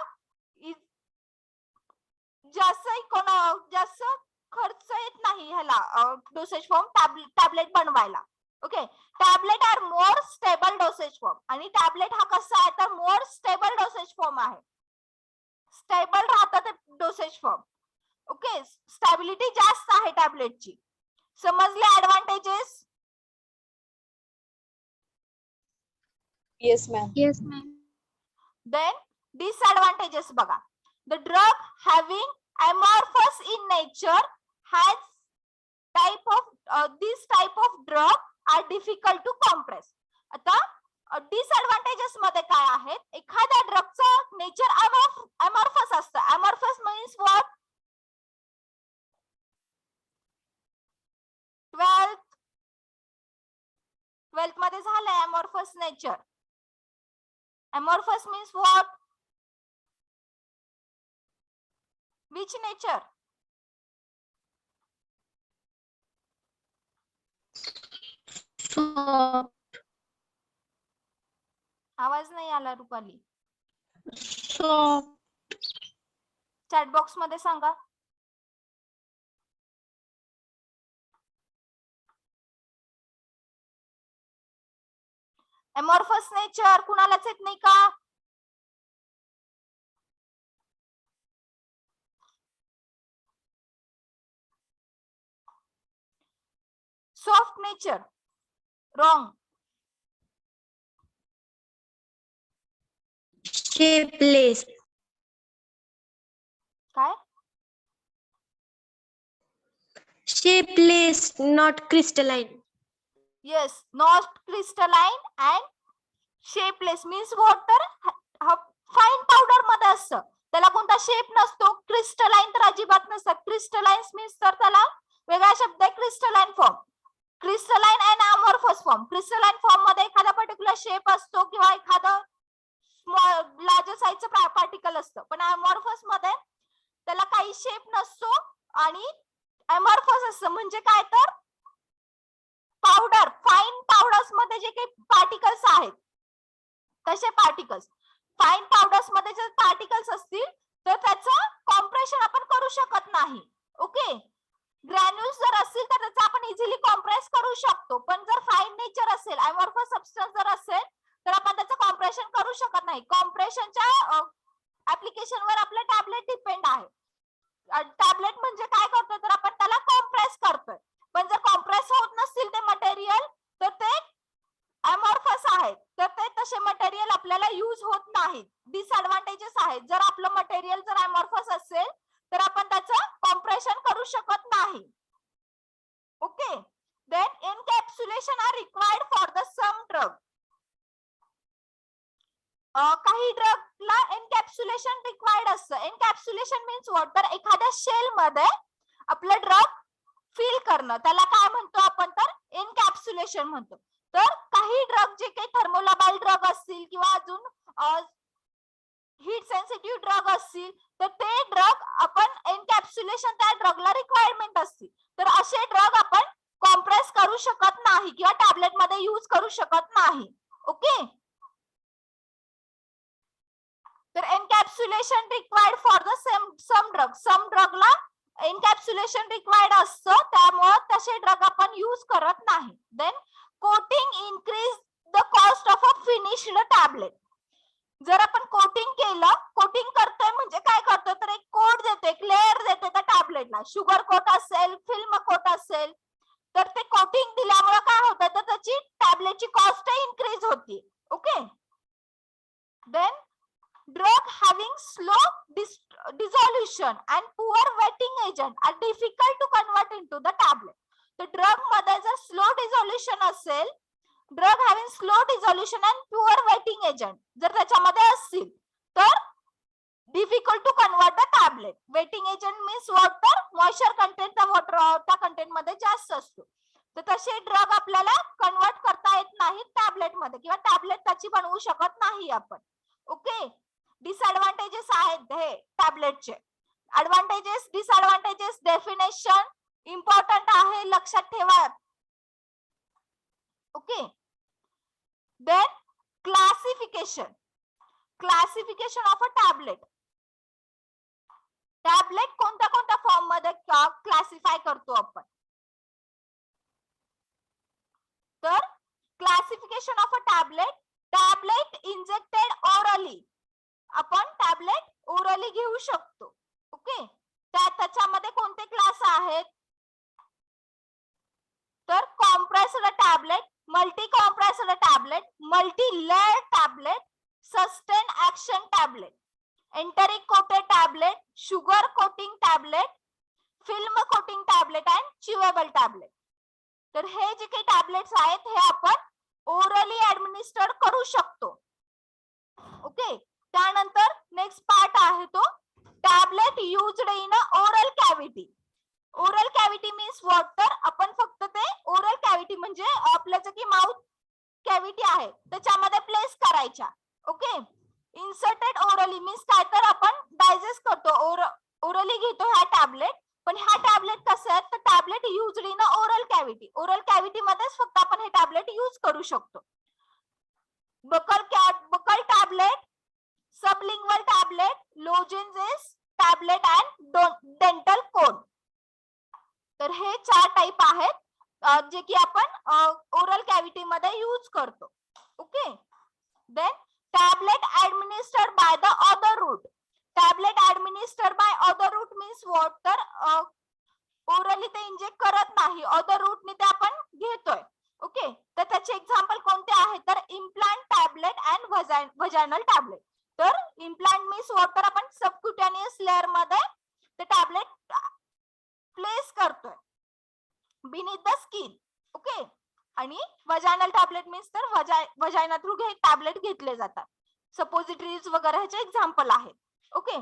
जास्त खर्च येत नाही ह्याला डोसेज फॉर्म टॅबलेट बनवायला. Okay, tablet are more stable dosage form. आणि टॅबलेट हा कसा आहे तर मोर स्टेबल डोसेज फॉर्म आहे. स्टेबल राहतं ते डोसेज फॉर्म. ओके, स्टॅबिलिटी जास्त आहे टॅबलेटची. समजले advantages. Yes, ma'am. Yes, ma'am. Then disadvantages बघा. The drug having amorphous in nature has this type of drug are difficult to compress. आता disadvantages मध्ये काय आहेत. एखाद्या ड्रगचं नेचर amorphous असतं. amorphous means what? 12th मध्ये झालंय amorphous nature. Amorphous means what? Which nature? आवाज नाही आला रुपाली. Soft. चॅट बॉक्स मध्ये सांगा. अमॉर्फस नेचर कुणालाच येत नाही का? Soft nature wrong. Shapeless. काय? Shapeless, not crystalline. Yes, not crystalline and shapeless means water fine powder मध्ये असतं, त्याला कोणता शेप नसतो. क्रिस्टलाइन तर अजिबात नसतं. क्रिस्टलाइन मीन्स तर त्याला वेगळा शब्द आहे crystalline form. Crystalline and amorphous form. Crystalline form मध्ये एखादा पर्टिक्युलर शेप असतो किंवा एखादं लार्जर साईजचं पार्टिकल असतं, पण अमॉर्फस मध्ये त्याला काही शेप नसतो आणि अमॉर्फस असतं म्हणजे काय तर पावडर, फाईन पावडर्स मध्ये जे काही पार्टिकल्स आहेत तसे पार्टिकल्स. फाईन पावडर्स मध्ये जर पार्टिकल्स असतील तर त्याचं कॉम्प्रेशन आपण करू शकत नाही. ओके, ग्रॅन्युल्स जर असतील तर त्याचं आपण इझिली कॉम्प्रेस करू शकतो, पण जर फाईन नेचर असेल, अमॉर्फस सबस्टन्स जर असेल तर आपण त्याचं कॉम्प्रेशन करू शकत नाही. कॉम्प्रेशनच्या ऍप्लिकेशन वर आपलं टॅबलेट डिपेंड आहे. टॅबलेट म्हणजे काय करतोय तर आपण त्याला कॉम्प्रेस करतोय, पण जर कॉम्प्रेस होत नसतील ते मटेरियल तर ते अमॉर्फस आहेत, तर ते तसे मटेरियल आपल्याला यूज होत नाहीत. डिसएडव्हान्टेजेस आहेत. जर आपलं मटेरियल जर अमॉर्फस असेल तर आपण त्याचं कॉम्प्रेशन करू शकत नाही. Okay, then encapsulation are required for the some drug. काही ड्रगला एनकॅप्सुलेशन रिक्वायर्ड असतं. एनकॅप्सुलेशन मीन्स व्हॉट, तर एखाद्या शेल मध्ये आपलं ड्रग फिल करणं, त्याला काय म्हणतो आपण तर एनकॅप्सुलेशन म्हणतो. तर काही ड्रग जे काही थर्मोलाबाइल ड्रग असतील किंवा अजून हीट सेन्सिटिव्ह ड्रग असतील तर ते ड्रग आपण एनकॅप्सुलेशन त्या ड्रगला रिक्वायरमेंट असते, तर असे ड्रग आपण कॉम्प्रेस करू शकत नाही किंवा टॅबलेट मध्ये यूज करू शकत नाही. ओके, तर encapsulation required for the some drug. Some ड्रगला एनकॅप्सुलेशन रिक्वायर्ड असतं, त्यामुळे तसे ड्रग आपण यूज करत नाही. Then coating increase the cost of a finished tablet. जर आपण कोटिंग केलं, कोटिंग करतोय म्हणजे काय करतोय तर एक कोट देतो, एक लेअर देतो त्या टॅबलेटला. शुगर कोट असेल, फिल्म कोट असेल, तर ते कोटिंग दिल्यामुळे काय होतं तर त्याची टॅबलेटची कॉस्ट इन्क्रीज होती. Okay, then drug having slow dissolution and poor wetting agent are difficult to convert into the tablet. तर ड्रग मध्ये जर स्लो डिझोल्युशन असेल, drug having slow dissolution and poor wetting agent जर त्याच्यामध्ये असतील तर difficult to convert the tablet. Wetting agent means water, moisture content water त्या content मध्ये जास्त असतो, तर तसे ड्रग आपल्याला कन्वर्ट करता येत नाही टॅबलेट मध्ये किंवा टॅबलेट त्याची बनवू शकत नाही आपण. ओके, डिसएडव्हान्टेजेस आहेत हे टॅबलेटचे. ऍडव्हान्टेजेस, डिसएडव्हान्टेजेस, डेफिनेशन इम्पॉर्टंट आहे, लक्षात ठेवा. Okay, then classification. Classification of a tablet. Tablet कोणत्या कोणत्या फॉर्म मध्ये क्लासिफाय करतो आपण, तर classification of a tablet. Tablet injected orally, आपण टॅबलेट ओरली घेऊ शकतो. ओके, त्याच्यामध्ये कोणते क्लास आहेत तर compressed tablet, multi compressed tablet, multi layer tablet, sustain action tablet, enteric coated tablet, sugar coating tablet, film coating tablet and chewable tablet. तर हे जे काही टॅबलेट्स आहेत हे आपण ओरली ऍडमिनिस्टर करू शकतो. ओके, त्यानंतर नेक्स्ट पार्ट आहे तो tablet used in oral cavity. Oral cavity means what, तर आपण फक्त ते ओरल कॅव्हिटी म्हणजे आपलं जे की माउथ कॅव्हिटी आहे त्याच्यामध्ये प्लेस करायच्या. ओके, इन्सर्टेड ओरली मीन्स काय तर आपण डायजेस्ट करतो, ओरली घेतो ह्या टॅबलेट, पण ह्या टॅबलेट कसं आहे तर tablet used in oral cavity. Oral cavity मध्येच फक्त आपण हे टॅबलेट यूज करू शकतो. बकल टॅबलेट, सबलिंग जे की आपण ओरल कॅव्हिटी मध्ये यूज करतो. Okay. Then tablet administered by the other route. Tablet administered by other route means what, तर ओरली ते इंजेक्ट करत नाही, अदर रूटने ते आपण घेतोय. ओके. तर त्याचे एक्झाम्पल कोणते आहेत, तर इम्प्लांट टॅबलेट अँड व्हजायनल टॅबलेट. तर इम्प्लांट मीन्स व्हॉट, तर आपण सबक्युटेनियस लेअर मध्ये ते टॅबलेट प्लेस करतोय बिनीथ द स्किन. ओके. आणि व्हजायनल टॅबलेट मीन्स तर व्हजायना थ्रू टॅबलेट घेतले जातात. सपोजिटरीज वगैरे ह्याचे एक्झाम्पल आहेत. Okay.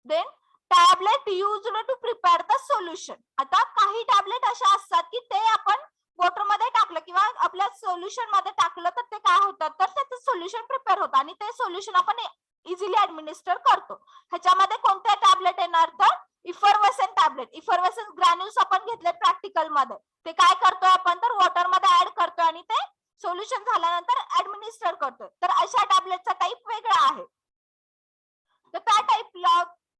Then tablet used to prepare the solution. आता काही टॅबलेट अशा असतात की ते आपण वॉटर मध्ये टाकलं किंवा आपल्या सोल्युशन मध्ये टाकलं तर ते काय होतात, तर त्याचं सोल्युशन प्रिपेअर होतं आणि ते सोल्युशन आपण इझिली ऍडमिनिस्टर करतो. ह्याच्यामध्ये कोणते टॅबलेट येणार, तर इफरवेसेंट टॅबलेट. इफरवेसेंट ग्रॅन्युल्स आपण घेतले प्रॅक्टिकल मध्ये, ते काय करतोय आपण, तर वॉटर मध्ये ऍड करतोय आणि ते सोल्युशन झाल्यानंतर ऍडमिनिस्टर करतोय. तर अशा टॅबलेटचा टाईप वेगळा आहे. तर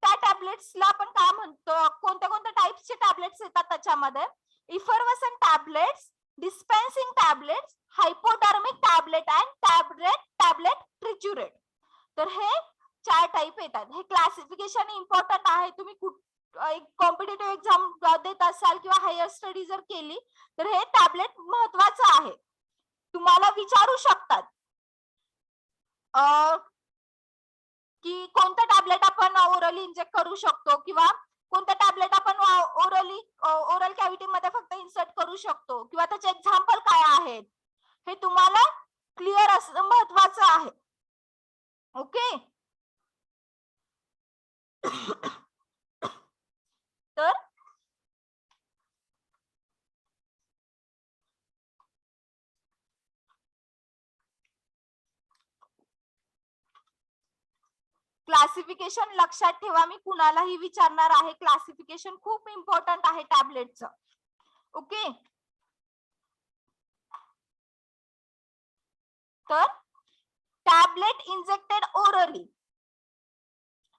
त्या टॅबलेट्सला आपण काय म्हणतो, कोणत्या कोणत्या टाइप्सचे टॅबलेट्स येतात त्याच्यामध्ये, effervescent tablets, dispensing tablets, hypodermic tablet and tablet triturate. तर हे 4 टाइप येतात. हे क्लासिफिकेशन इम्पॉर्टंट आहे. तुम्ही कॉम्पिटिटिव्ह एक्झाम देत असाल किंवा हायर स्टडी जर केली तर हे टॅबलेट महत्वाचं आहे. तुम्हाला विचारू शकतात की कोणतं टॅबलेट आपण ओरली इंजेक्ट करू शकतो किंवा कोणतं टॅबलेट आपण ओरल कॅव्हिटी मध्ये फक्त इन्सर्ट करू शकतो किंवा त्याचे एक्झाम्पल काय आहेत, हे तुम्हाला क्लिअर असणं महत्वाचं आहे. ओके. तर क्लासिफिकेशन लक्षात ठेवा, मी कुणालाही विचारणार आहे. क्लासिफिकेशन खूप इम्पॉर्टंट आहे टॅबलेटचं. ओके. तर tablet injected orally.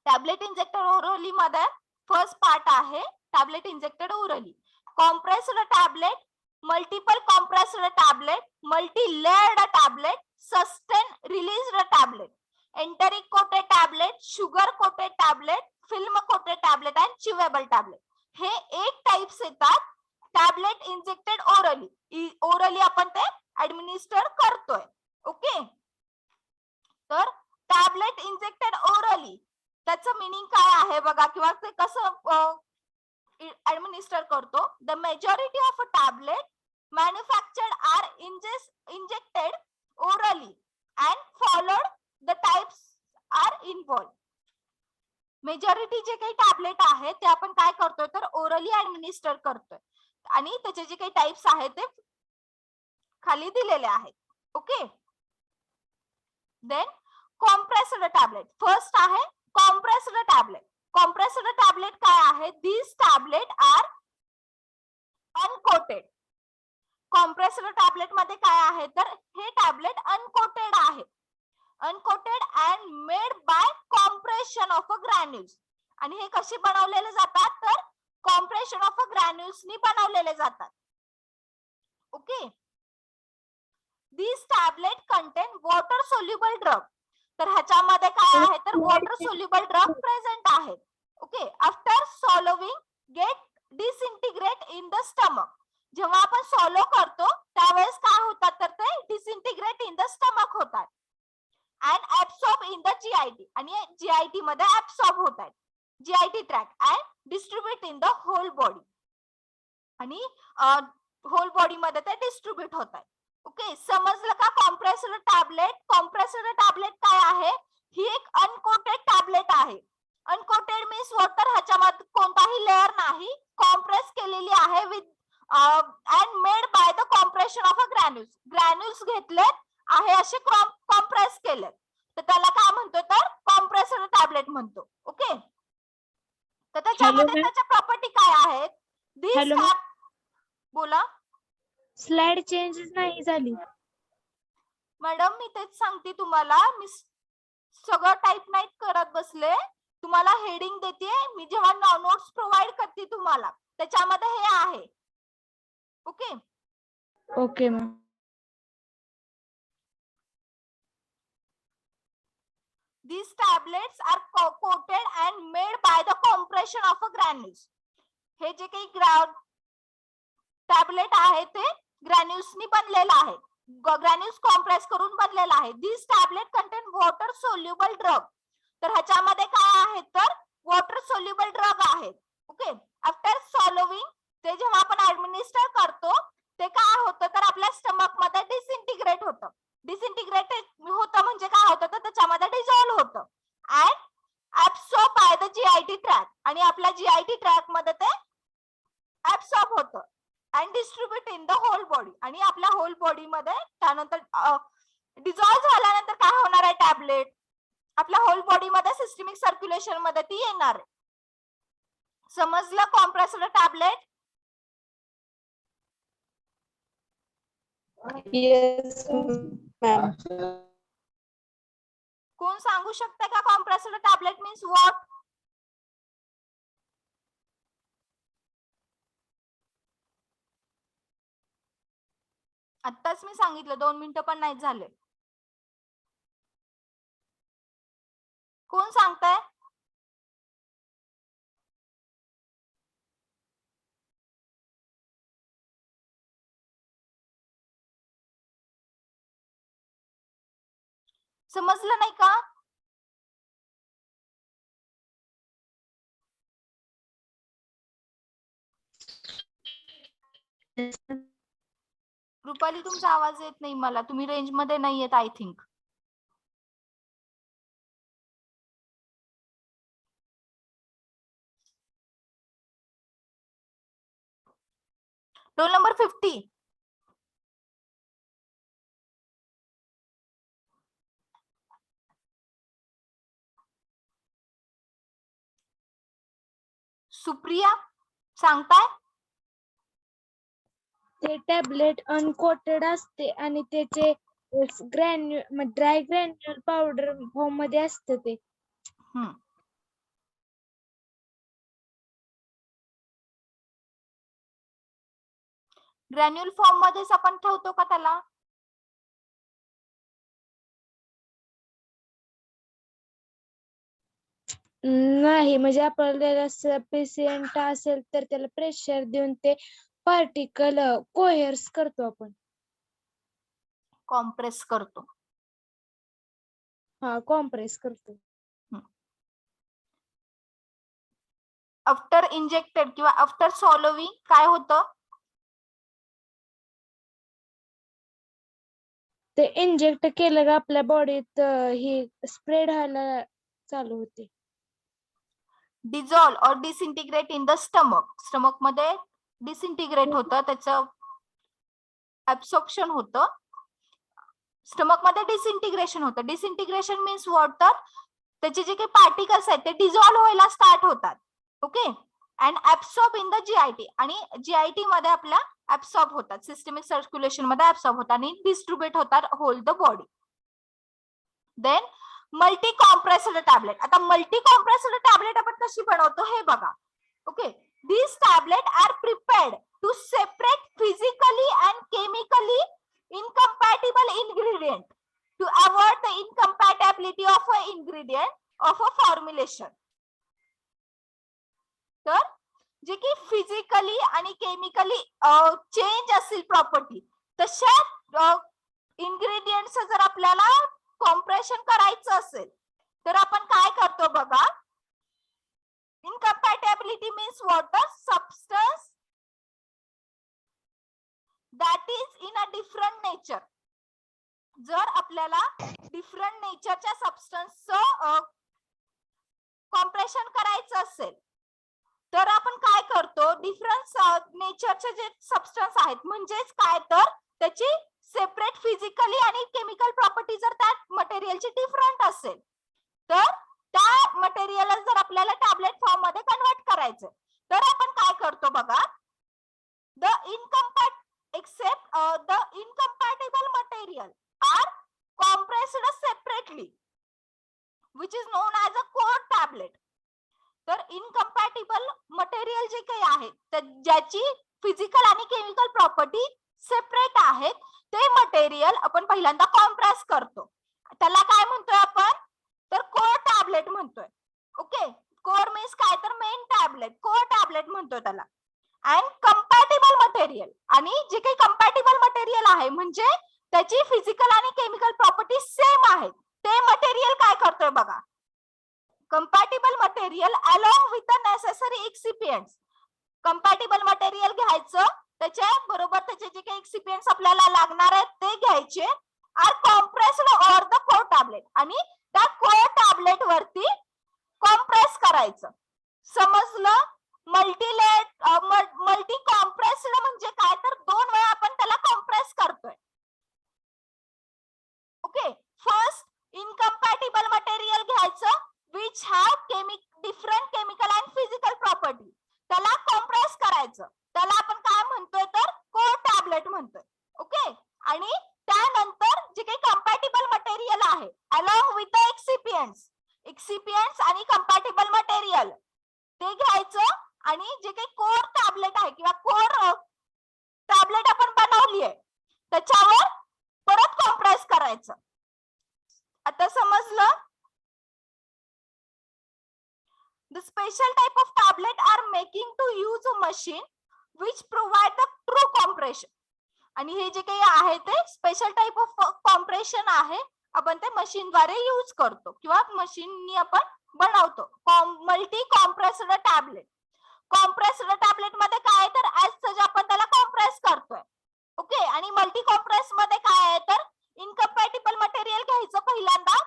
Tablet injected orally मध्ये फर्स्ट पार्ट आहे tablet injected orally. Compressed tablet, multiple compressed tablet, multi layered tablet, sustain released tablet, enteric coated tablet, sugar coated tablet, film coated tablet and chewable tablet. हे 8 types येतात tablet injected orally. Orally आपण ते ऍडमिनिस्टर करतोय. Okay. तर tablet injected orally त्याचं meaning काय आहे बघा, किंवा ते कसं ऍडमिनिस्टर करतो. The majority of tablet manufactured are injected orally and followed the types are involve. Majority जे काही टॅबलेट आहे ते आपण काय करतोय, तर ओरली ऍडमिनिस्टर करतोय आणि त्याचे जे काही टाइप्स आहेत ते खाली दिलेले आहेत. Okay. Then compressed tablet. First आहे कॉम्प्रेस्ड टॅबलेट. कॉम्प्रेस्ड टॅबलेट काय आहे, this tablet are uncoated. Compressed tablet मध्ये काय आहे, तर हे टॅबलेट अनकोटेड आहे. Uncoated and made by compression of granules. आणि हे कसे बनवलेले जातात, तर कॉम्प्रेशन ऑफ ग्रॅन्युल्स नी बनवलेले जातात. ओके. This tablet contain water soluble drug. तर ह्याच्यामध्ये काय आहे, तर वॉटर सोल्युबल ड्रग प्रेझेंट आहेत. Okay. After swallowing get disintegrate in the stomach. जेव्हा आपण सॉलो करतो त्यावेळेस काय होतात, तर ते डिसइंटिग्रेट इन द स्टमक होतात and absorb in the GIT. आणि जीआयटी मध्ये ऍब्सॉर्ब होतात, GIT tract, and distribute in the whole body. आणि होल बॉडी मध्ये ते डिस्ट्रीब्युट होतात. ओके. समजलं का कॉम्प्रेस्ड टॅबलेट? कॉम्प्रेस्ड टॅबलेट काय आहे, ही एक अनकोटेड टॅबलेट आहे. अनकोटेड मीन्स वॉटर, ह्याच्यामध्ये कोणताही लेअर नाही, कॉम्प्रेस केलेली आहे with and made bye the compression of granules. Granules घेतलेत आहे असे कॉम्प्रेस केलेत, तर त्याला काय म्हणतो, तर कॉम्प्रेस्ड टॅबलेट म्हणतो. ओके. तर त्याच्यामध्ये त्याच्या प्रॉपर्टी काय आहेत, दिस बोला. स्लाइड चेंज नाही झाली मॅडम, मी तेच सांगते तुम्हाला, मी सगळं टाइप नाही करत बसले, तुम्हाला हेडिंग देते. मी जेव्हा नोट्स प्रोव्हाइड करते तुम्हाला त्याच्यामध्ये हे आहे. Okay. Okay ma'am. These tablets are coated and made by the compression of a granules. हे जे काही टॅबलेट आहे ते ग्रॅन्युल्सनी बनलेलं आहे. ग्रॅन्युल्स कॉम्प्रेस करून बनलेलं आहे. This tablet contain water soluble drug. तर ह्याच्यामध्ये काय आहे तर वॉटर सोल्युबल ड्रग आहेत. ओके. आफ्टर सॉलोविंग ते जेव्हा आपण ऍडमिनिस्टर करतो ते काय होतं तर आपल्या स्टमक मध्ये डिसइंटिग्रेट होतं. डिसइंटिग्रेटेड होतं म्हणजे काय होतं तर त्याच्यामध्ये डिझॉल्व होतं and absorb by the GIT tract. आणि आपल्या जीआयटी ट्रॅक मध्ये ते ऍब्सॉर्ब होतं and distribute in the whole body. आणि आपल्या होल बॉडी मध्ये त्यानंतर डिझॉल्व झाल्यानंतर काय होणार आहे टॅबलेट आपल्या होल बॉडी मध्ये सिस्टमिक सर्क्युलेशन मध्ये ती येणार आहे. समजलं कॉम्प्रेस्ड टॅबलेट? Yes ma'am. कोण सांगू शकता का कॉम्प्रेस्ड टॅबलेट मीन्स व्हॉट? आत्ताच मी सांगितलं 2 मिनिटं पण नाही झाले. कोण सांगताय? समजलं नाही का? रुपाली तुमचा आवाज येत नाही मला. तुम्ही रेंज मध्ये नाही येत I think. Roll number 50. Supriya सांगताय? ते टॅबलेट अनकोटेड असते आणि त्याचे ड्राय ग्रॅन्युअल पावडर फॉर्म मध्ये असते ते. ग्रॅन्युअल फॉर्म मध्येच आपण ठेवतो का त्याला? नाही म्हणजे आपल्याला पेशंट असेल तर त्याला प्रेशर देऊन ते पार्टिकल कोहेर्स करतो आपण. कॉम्प्रेस करतो. हा कॉम्प्रेस करतो. आफ्टर इंजेक्टेड किंवा आफ्टर सॉलोविंग काय होतं? ते इंजेक्ट केलं का आपल्या बॉडीत ही स्प्रेड व्हायला चालू होते. डिझॉल्व और disintegrate in the stomach. Stomach मध्ये डिसइंटिग्रेट होतं, त्याचं ऍब्सॉर्प्शन होतं. स्टमक मध्ये डिसइंटिग्रेशन होतं. डिसइंटिग्रेशन मीन्स व्हॉट तर त्याचे जे काही पार्टिकल्स आहेत ते डिझॉल्व व्हायला स्टार्ट होतात. Okay. And absorb in the GIT. आणि जीआयटी मध्ये आपल्या ऍब्सॉर्ब होतात. सिस्टमिक सर्क्युलेशन मध्ये ऍब्सॉर्ब होतात आणि डिस्ट्रीब्युट होतात whole the body. Then multi compressed tablet. आता मल्टी कॉम्प्रेस्ड टॅबलेट आपण कशी बनवतो हे बघा. Okay. This tablet are prepared to separate physically and chemically incompatible ingredient to avoid the incompatibility of a ingredient of a formulation. तर जे की physically आणि केमिकली चेंज असेल प्रॉपर्टी तशा इन्ग्रेडियंट्स जर आपल्याला कॉम्प्रेशन करायचं असेल तर आपण काय करतो बघा. Incompatibility means what substance that is in a different nature. जर आपल्याला डिफरंट नेचरच्या सबस्टन्सचं कॉम्प्रेशन करायचं असेल तर आपण काय करतो डिफरंट नेचरचे जे सबस्टन्स आहेत म्हणजेच काय तर त्याची सेपरेट फिजिकली आणि केमिकल प्रॉपर्टी जर त्या मटेरियलची डिफरंट असेल तर त्या मटेरियलला जर आपल्याला टॅबलेट फॉर्म मध्ये कन्वर्ट करायचं तर आपण काय करतो बघा. The except the incompatible material are compressed separately which is known as a core tablet. तर इनकम्पॅटिबल मटेरियल जे काही आहे ज्याची फिजिकल आणि केमिकल प्रॉपर्टी सेपरेट आहेत ते मटेरियल आपण पहिल्यांदा कॉम्प्रेस करतो. त्याला काय म्हणतोय आपण तर कोर टॅबलेट म्हणतोय. ओके, कोर मीन्स काय तर मेन टॅबलेट, कोर टॅबलेट म्हणतोय त्याला. अँड कंपॅटिबल मटेरियल, आणि जे काही कंपॅटिबल मटेरियल आहे म्हणजे त्याची फिजिकल आणि केमिकल प्रॉपर्टी सेम आहेत ते मटेरियल काय करतोय बघा. Compatible material along with the necessary excipients, compatible material घ्यायचं, त्याच्या बरोबर त्याचे जे काही एक्सिपियंट्स आपल्याला लागणार आहेत ते घ्यायचे, are compressed over the core tablet, आणि त्या कोर टॅबलेट वरती कॉम्प्रेस करायचं. समजलं? मल्टी कॉम्प्रेस्ड म्हणजे काय तर 2 वेळा आपण त्याला कॉम्प्रेस करतोय. ओके, फर्स्ट इनकम्पॅटिबल मटेरियल घ्यायचं which have different chemical and physical property, त्याला कॉम्प्रेस करायचं, त्याला आपण काय म्हणतोय तर कोर टॅबलेट म्हणतोय. ओके, आणि त्यानंतर जे काही कंपॅटिबल मटेरियल आहे अलॉंग विथ द एक्सिपियंट्स आणि कंपॅटिबल मटेरियल ते घ्यायचं, आणि जे काही कोर टॅबलेट आहे किंवा कोर टॅबलेट आपण बनवली आहे त्याच्यावर परत कॉम्प्रेस करायचं. आता समजलं? The special type of tablet are making to use a machine which provide the true compression. आणि हे जे काही आहे ते स्पेशल टाइप ऑफ कॉम्प्रेशन आहे, आपण ते मशीन द्वारे यूज करतो किंवा मशीननी आपण बनवतो. Multi compressed tablet, compressed tablet मध्ये काय तर ऍज सज आपण त्याला कॉम्प्रेस करतोय. ओके, आणि मल्टी कॉम्प्रेस मध्ये काय आहे तर इनकम्पॅटिबल मटेरियल घ्यायचं पहिल्यांदा,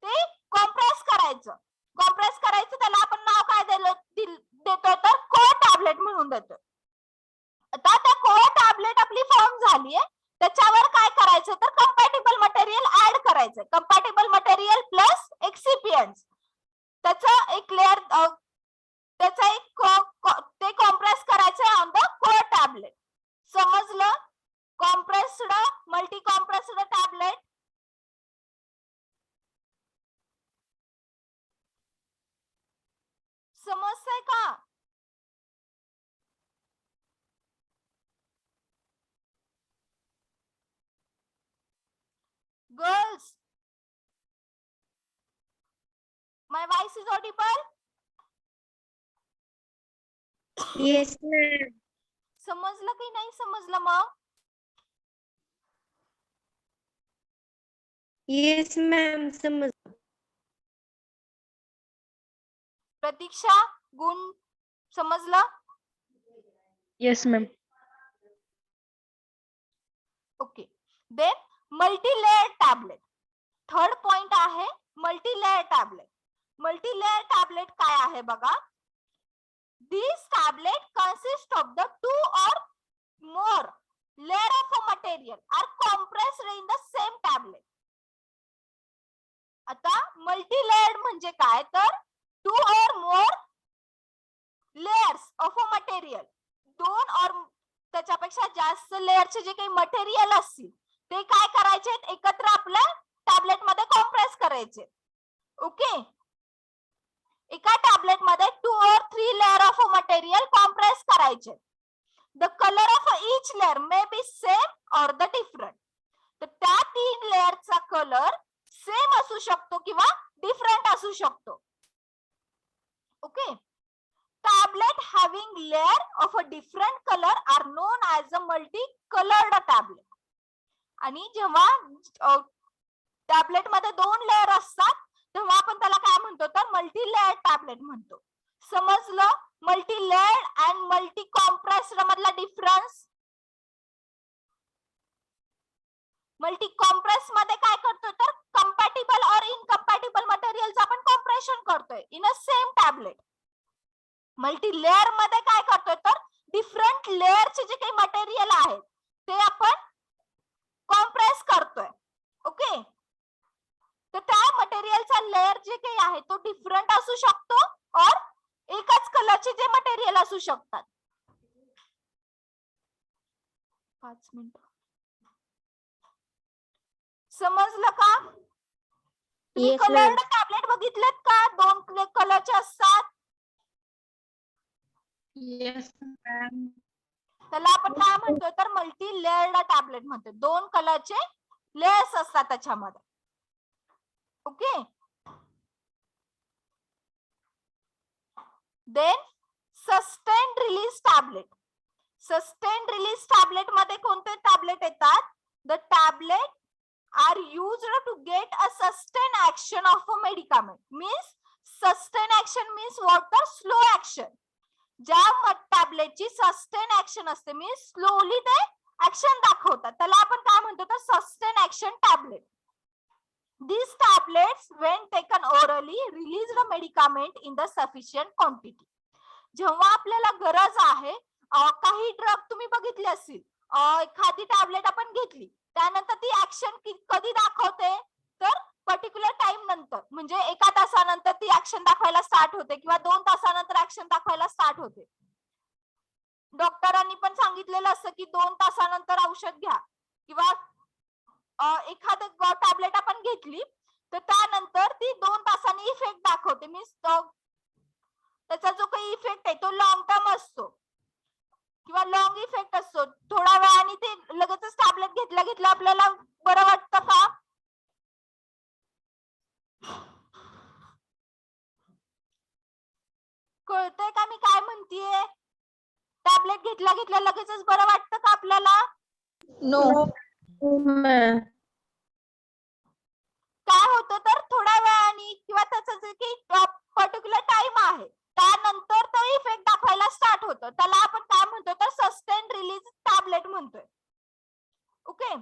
ते कॉम्प्रेस करायचं. कॉम्प्रेस करायचं त्याला आपण नाव काय देतोय तर कोर टॅबलेट म्हणून देतोय. आता त्या कोर टॅबलेट आपली फॉर्म झालीये, त्याच्यावर काय करायचं तर कंपॅटिबल मटेरियल ऍड करायचं. कंपॅटिबल मटेरियल प्लस एक्सिपियंट्स, त्याचा एक लेअर, त्याचा एक ते कॉम्प्रेस करायचं ऑन द कोर टॅबलेट. समजलं? Compressed multi compressed tablet. समजतंय का? Girls, my voice is Audible? Yes ma'am. समजलं की नाही समजलं मग? येस मॅम, समज. प्रतीक्षा, गुण समजलं? Yes, ma'am. Okay, then multi layer tablet. Third point आहे multi layer tablet. Multi layer tablet काय आहे बघा. These tablet consist of the 2 or more layer of a material are compressed in the same tablet. आता multi layered म्हणजे काय तर 2 or more layers of a material, 2 or त्याच्यापेक्षा जास्त लेयरचे जे काही मटेरियल असतील ते काय करायचे एकत्र आपल्या टॅबलेट मध्ये कॉम्प्रेस करायचे. ओके, एका टॅबलेट मध्ये 2 or 3 layer of a material compress करायचे. The colour of each layer may be same or the different. तर त्या 3 लेयरचा कलर सेम असू शकतो किंवा डिफरंट असू शकतो. Okay, tablet having layer of a different colour are known as a multi coloured tablet. आणि जेव्हा टॅबलेट मध्ये 2 लेयर असतात तेव्हा आपण त्याला काय म्हणतो तर मल्टी लेयर टॅबलेट म्हणतो. समजलं? Multi layer and multi compressed मधला डिफरन्स. मल्टी कॉम्प्रेस मध्ये काय करतोय तर कंपॅटिबल और इनकम्पॅटिबल मटेरियलचं आपण कॉम्प्रेशन करतोय in a same tablet. Multi layer मध्ये काय करतोय तर डिफरंट लेयरचे जे काही मटेरियल आहेत ते आपण कॉम्प्रेस करतोय. ओके, तर त्या मटेरियलचा लेयर जे काही आहे तो डिफरंट असू शकतो और एकाच कलरचे जे मटेरियल असू शकतात. 5 मिनिट. समजलं का? तुम्ही Yes, ma'am. कलर्ड टॅबलेट बघितलेत का? 2 कलरचे असतात. Yes, ma'am. त्याला आपण काय म्हणतोय तर मल्टी लेअर्ड टॅबलेट म्हणतोय. 2 कलरचे लेयर्स असतात त्याच्यामध्ये. Okay. Then sustained release tablet. Sustained release tablet मध्ये कोणते टॅबलेट येतात? The tablet are used to get a sustain action of a medicament. Means sustain action means what? तर स्लो ऍक्शन. ज्या टॅबलेटची सस्टेन ऍक्शन असते means slowly ते action दाखवतात, त्याला आपण काय म्हणतो तर sustain action tablet. These tablets, when taken orally, release the medicament in the sufficient quantity. जेव्हा आपल्याला गरज आहे, काही ड्रग तुम्ही बघितले असतील, एखादी टॅबलेट आपण घेतली त्यानंतर ती ऍक्शन कधी दाखवते तर पर्टिक्युलर टाइम नंतर, म्हणजे 1 तासानंतर ती ऍक्शन दाखवायला स्टार्ट होते किंवा 2 तासानंतर ऍक्शन दाखवायला स्टार्ट होते. डॉक्टरांनी पण सांगितलेलं असतं की 2 तासानंतर औषध घ्या किंवा एखादं टॅबलेट आपण घेतली तर त्यानंतर ती 2 तासांनी इफेक्ट दाखवते. मीन्स त्याचा जो काही इफेक्ट आहे तो लॉंग टर्म असतो किंवा लॉंग इफेक्ट असतो. थोड्या वेळाने ते लगेचच टॅबलेट घेतल्या आपल्याला बरं वाटतं का? कळतंय का मी काय म्हणतेय? टॅबलेट घेतल्या लगेचच बरं वाटतं का आपल्याला? नो. काय होतं तर थोड्या वेळाने किंवा त्याचं जे काही पर्टिक्युलर टाइम आहे त्यानंतर तो इफेक्ट दाखवायला स्टार्ट होतो, त्याला आपण काय म्हणतो तर सस्टेन रिलीज टॅबलेट म्हणतोय. ओके.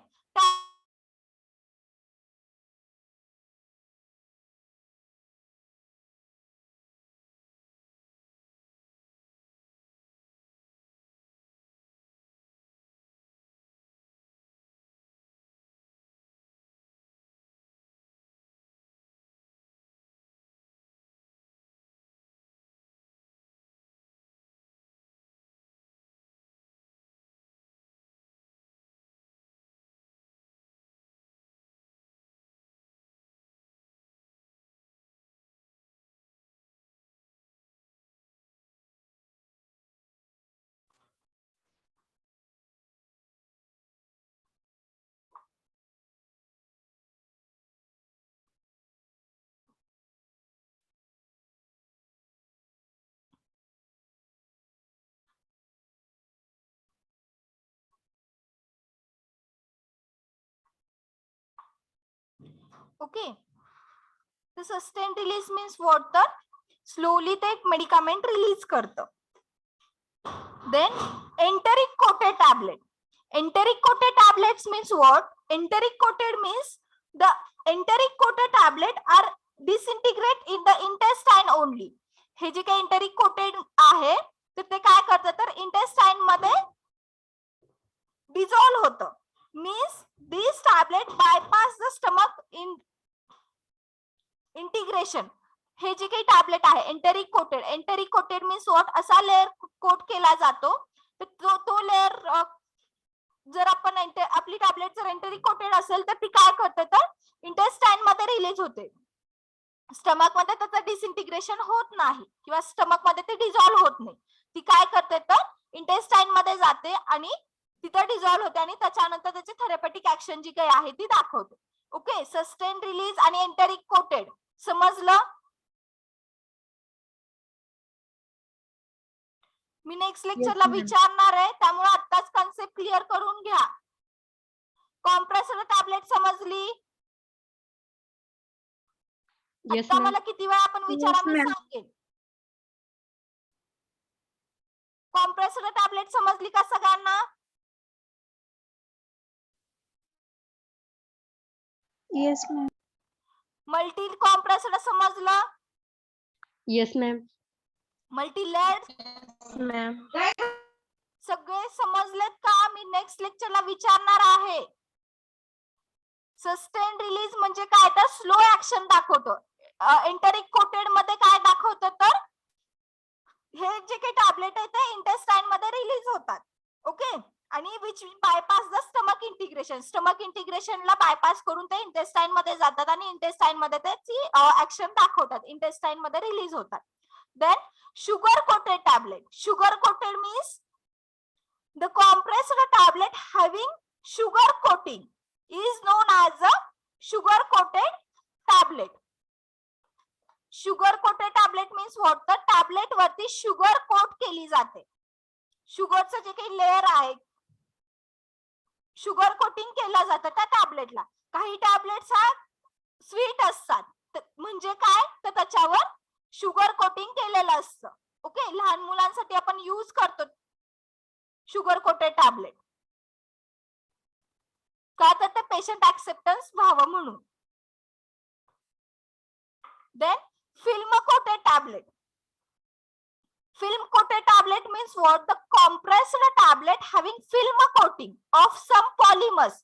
ओके. तर सस्टेन रिलीज मीन्स व्हॉट? तर स्लोली ते मेडिकामेंट रिलीज करतं. Then enteric coated tablet. Enteric coated tablets means what? Enteric coated means the enteric coated tablet are disintegrate in the intestine only. हे जे काही enteric coated आहे तर ते काय करतं तर intestine मध्ये dissolve होतं. Means these tablet bypass the stomach in integration. हे जे काही टॅबलेट आहे enteric coated. Enteric coated means what? असा लेअर कोट केला जातो तर तो लेअर जर आपण आपली टॅबलेट जर एंटेरिक कोटेड असेल तर ती काय करते तर इंटेस्टाइन मध्ये रिलीज होते. स्टमक मध्ये त्याचं डिसइंटिग्रेशन होत नाही किंवा स्टमक मध्ये ते डिझॉल्व्ह होत नाही. ती काय करते तर इंटेस्टाइन मध्ये जाते आणि तिथे डिझॉल्व्ह होते आणि त्याच्यानंतर त्याची थेरपेटिक ऍक्शन जी काही आहे ती दाखवते. ओके. सस्टेन रिलीज आणि एंटेरिक कोटेड समजलं? मी नेक्स्ट लेक्चरला विचारणार आहे त्यामुळे आत्ताच कन्सेप्ट क्लिअर करून घ्या. कॉम्प्रेसर टॅबलेट समजली? आता मला किती वेळा आपण विचारा मी सांगेन. कॉम्प्रेसर टॅबलेट समजली का सगळ्यांना? Yes ma'am. मल्टी कॉम्प्रेसर समजलं? Yes ma'am. Multi layered ma'am. सगळे समजलेत का? मी नेक्स्ट लेक्चरला विचारणार आहे. सस्टेन रिलीज म्हणजे काय तर स्लो ऍक्शन दाखवतो. एंटेरिक कोटेड मध्ये काय दाखवतं तर हे जे काही टॅबलेट आहे ते इंटेस्टाइन मध्ये रिलीज होतात. ओके. आणि which bypass the stomach integration. Stomach इंटिग्रेशनला बायपास करून ते इंटेस्टाइन मध्ये जातात आणि इंटेस्टाइन मध्ये त्याची ऍक्शन दाखवतात, इंटेस्टाइन मध्ये रिलीज होतात. Then sugar coated tablet. Sugar coated means The compressed tablet having sugar coating is known as a sugar coated tablet. Sugar coated tablet means what? The tablet वरती sugar coat केली जाते. शुगरचं जे काही layer आहे, sugar coating केलं जातं त्या टॅबलेटला. काही टॅबलेट्स हा स्वीट असतात, म्हणजे काय तर त्याच्यावर शुगर कोटिंग केलेलं असतं. ओके, लहान मुलांसाठी आपण यूज करतो शुगर कोटेड टॅबलेट, का तर ते पेशंट ऍक्सेप्टन्स व्हावं म्हणून. Then film coated tablet. Film coated tablet means what? The compressed tablet having film coating of some polymers.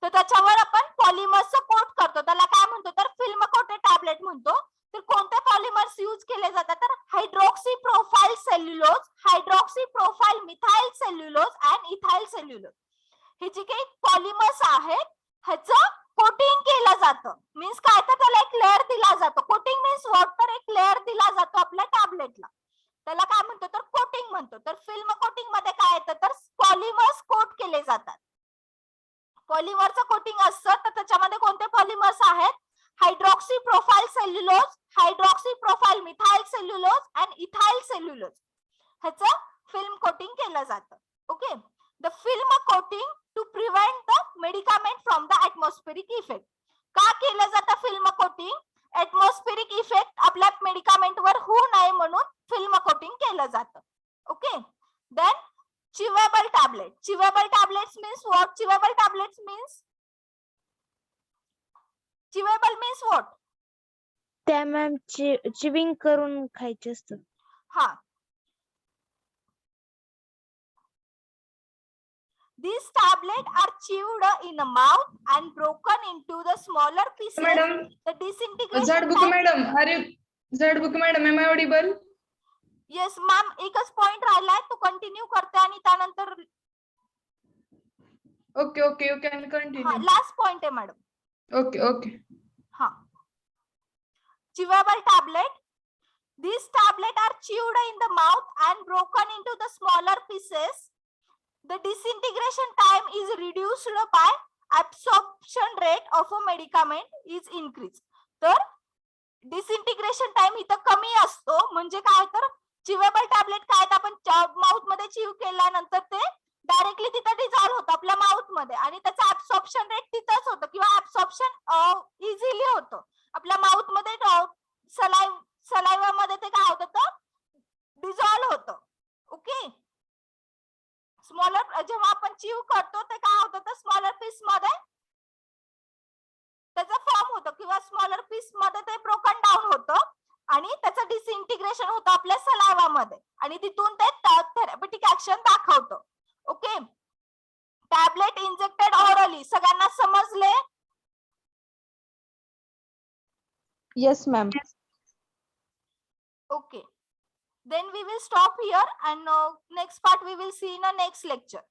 तर त्याच्यावर आपण पॉलिमर्सचं कोट करतो, त्याला काय म्हणतो तर फिल्म कोटेड टॅबलेट म्हणतो. तर कोणते पॉलिमर्स यूज केले जातात तर hydroxy profile cellulose, hydroxy profile methyl cellulose and ethyl cellulose. हे जे काही पॉलिमर्स आहेत ह्याचं कोटिंग केलं जातं. मीन्स काय तर त्याला एक लेअर दिला जातो. Coating means what? तर एक लेअर दिला जातो आपल्या टॅबलेटला, त्याला काय म्हणतो तर कोटिंग म्हणतो. तर फिल्म कोटिंग मध्ये काय येतं तर पॉलिमर्स कोट केले जातात. पॉलिमरचं कोटिंग असतं तर त्याच्यामध्ये कोणते पॉलिमर्स आहेत? Hydroxy profile cellulose, hydroxy profile methyl cellulose and ethyl cellulose ह्याचं फिल्म कोटिंग केलं जातं. Okay, the film coating to prevent the medicament from the atmospheric effect. का केलं जातं फिल्म कोटिंग? ऍटमॉस्फेरिक इफेक्ट आपल्या मेडिकामेंट वर होऊ नये म्हणून फिल्म कोटिंग केलं जातं. Okay, then chewable tablet. Chewable tablets means what? Chewable tablets means chewable means what? त्या मॅम चिविंग करून खायचे असतं. हा, these tablets are chewed in the mouth and broken into the smaller pieces. Madam, The disintegration Zadbuku time- madam, are you Zadbuku madam, am I audible? Yes ma'am, एकच point राहिलाय, तो continue करते आणि त्यानंतर Okay, okay, you can continue. हा last point आहे madam. Okay, okay. Ha. Chewable tablet. These tablets are chewed in the mouth and broken into the smaller pieces. The disintegration time is reduced by absorption rate of a medicament is increased. तर डिसइंटिग्रेशन time इथं कमी असतो. म्हणजे काय तर चिवेबल tablet काय तर आपण माउथ मध्ये चिव केल्यानंतर ते डायरेक्टली तिथं डिझॉल्व्ह होतं आपल्या माउथ मध्ये आणि त्याचं ऍब्सॉर्प्शन रेट तिथंच होतं किंवा ऍब्सॉर्प्शन इझिली होतं आपल्या माउथ मध्ये. सलाइवा मध्ये ते काय होतं तर डिझॉल्व्ह होतं. ओके, स्मॉलर जेव्हा आपण चिव करतो ते काय होतं तर स्मॉलर पीस मध्ये त्याचं फॉर्म होतं किंवा स्मॉलर पीस मध्ये ते ब्रोकन डाऊन होतं आणि त्याचं डिसइंटिग्रेशन होतं आपल्या सलाइवा मध्ये आणि तिथून ते थेरप्युटिक ऍक्शन दाखवतं. Okay, tablet injected hourly. सगळ्यांना समजले? Yes, ma'am. Okay, then we will stop here and next part we will see in a next lecture.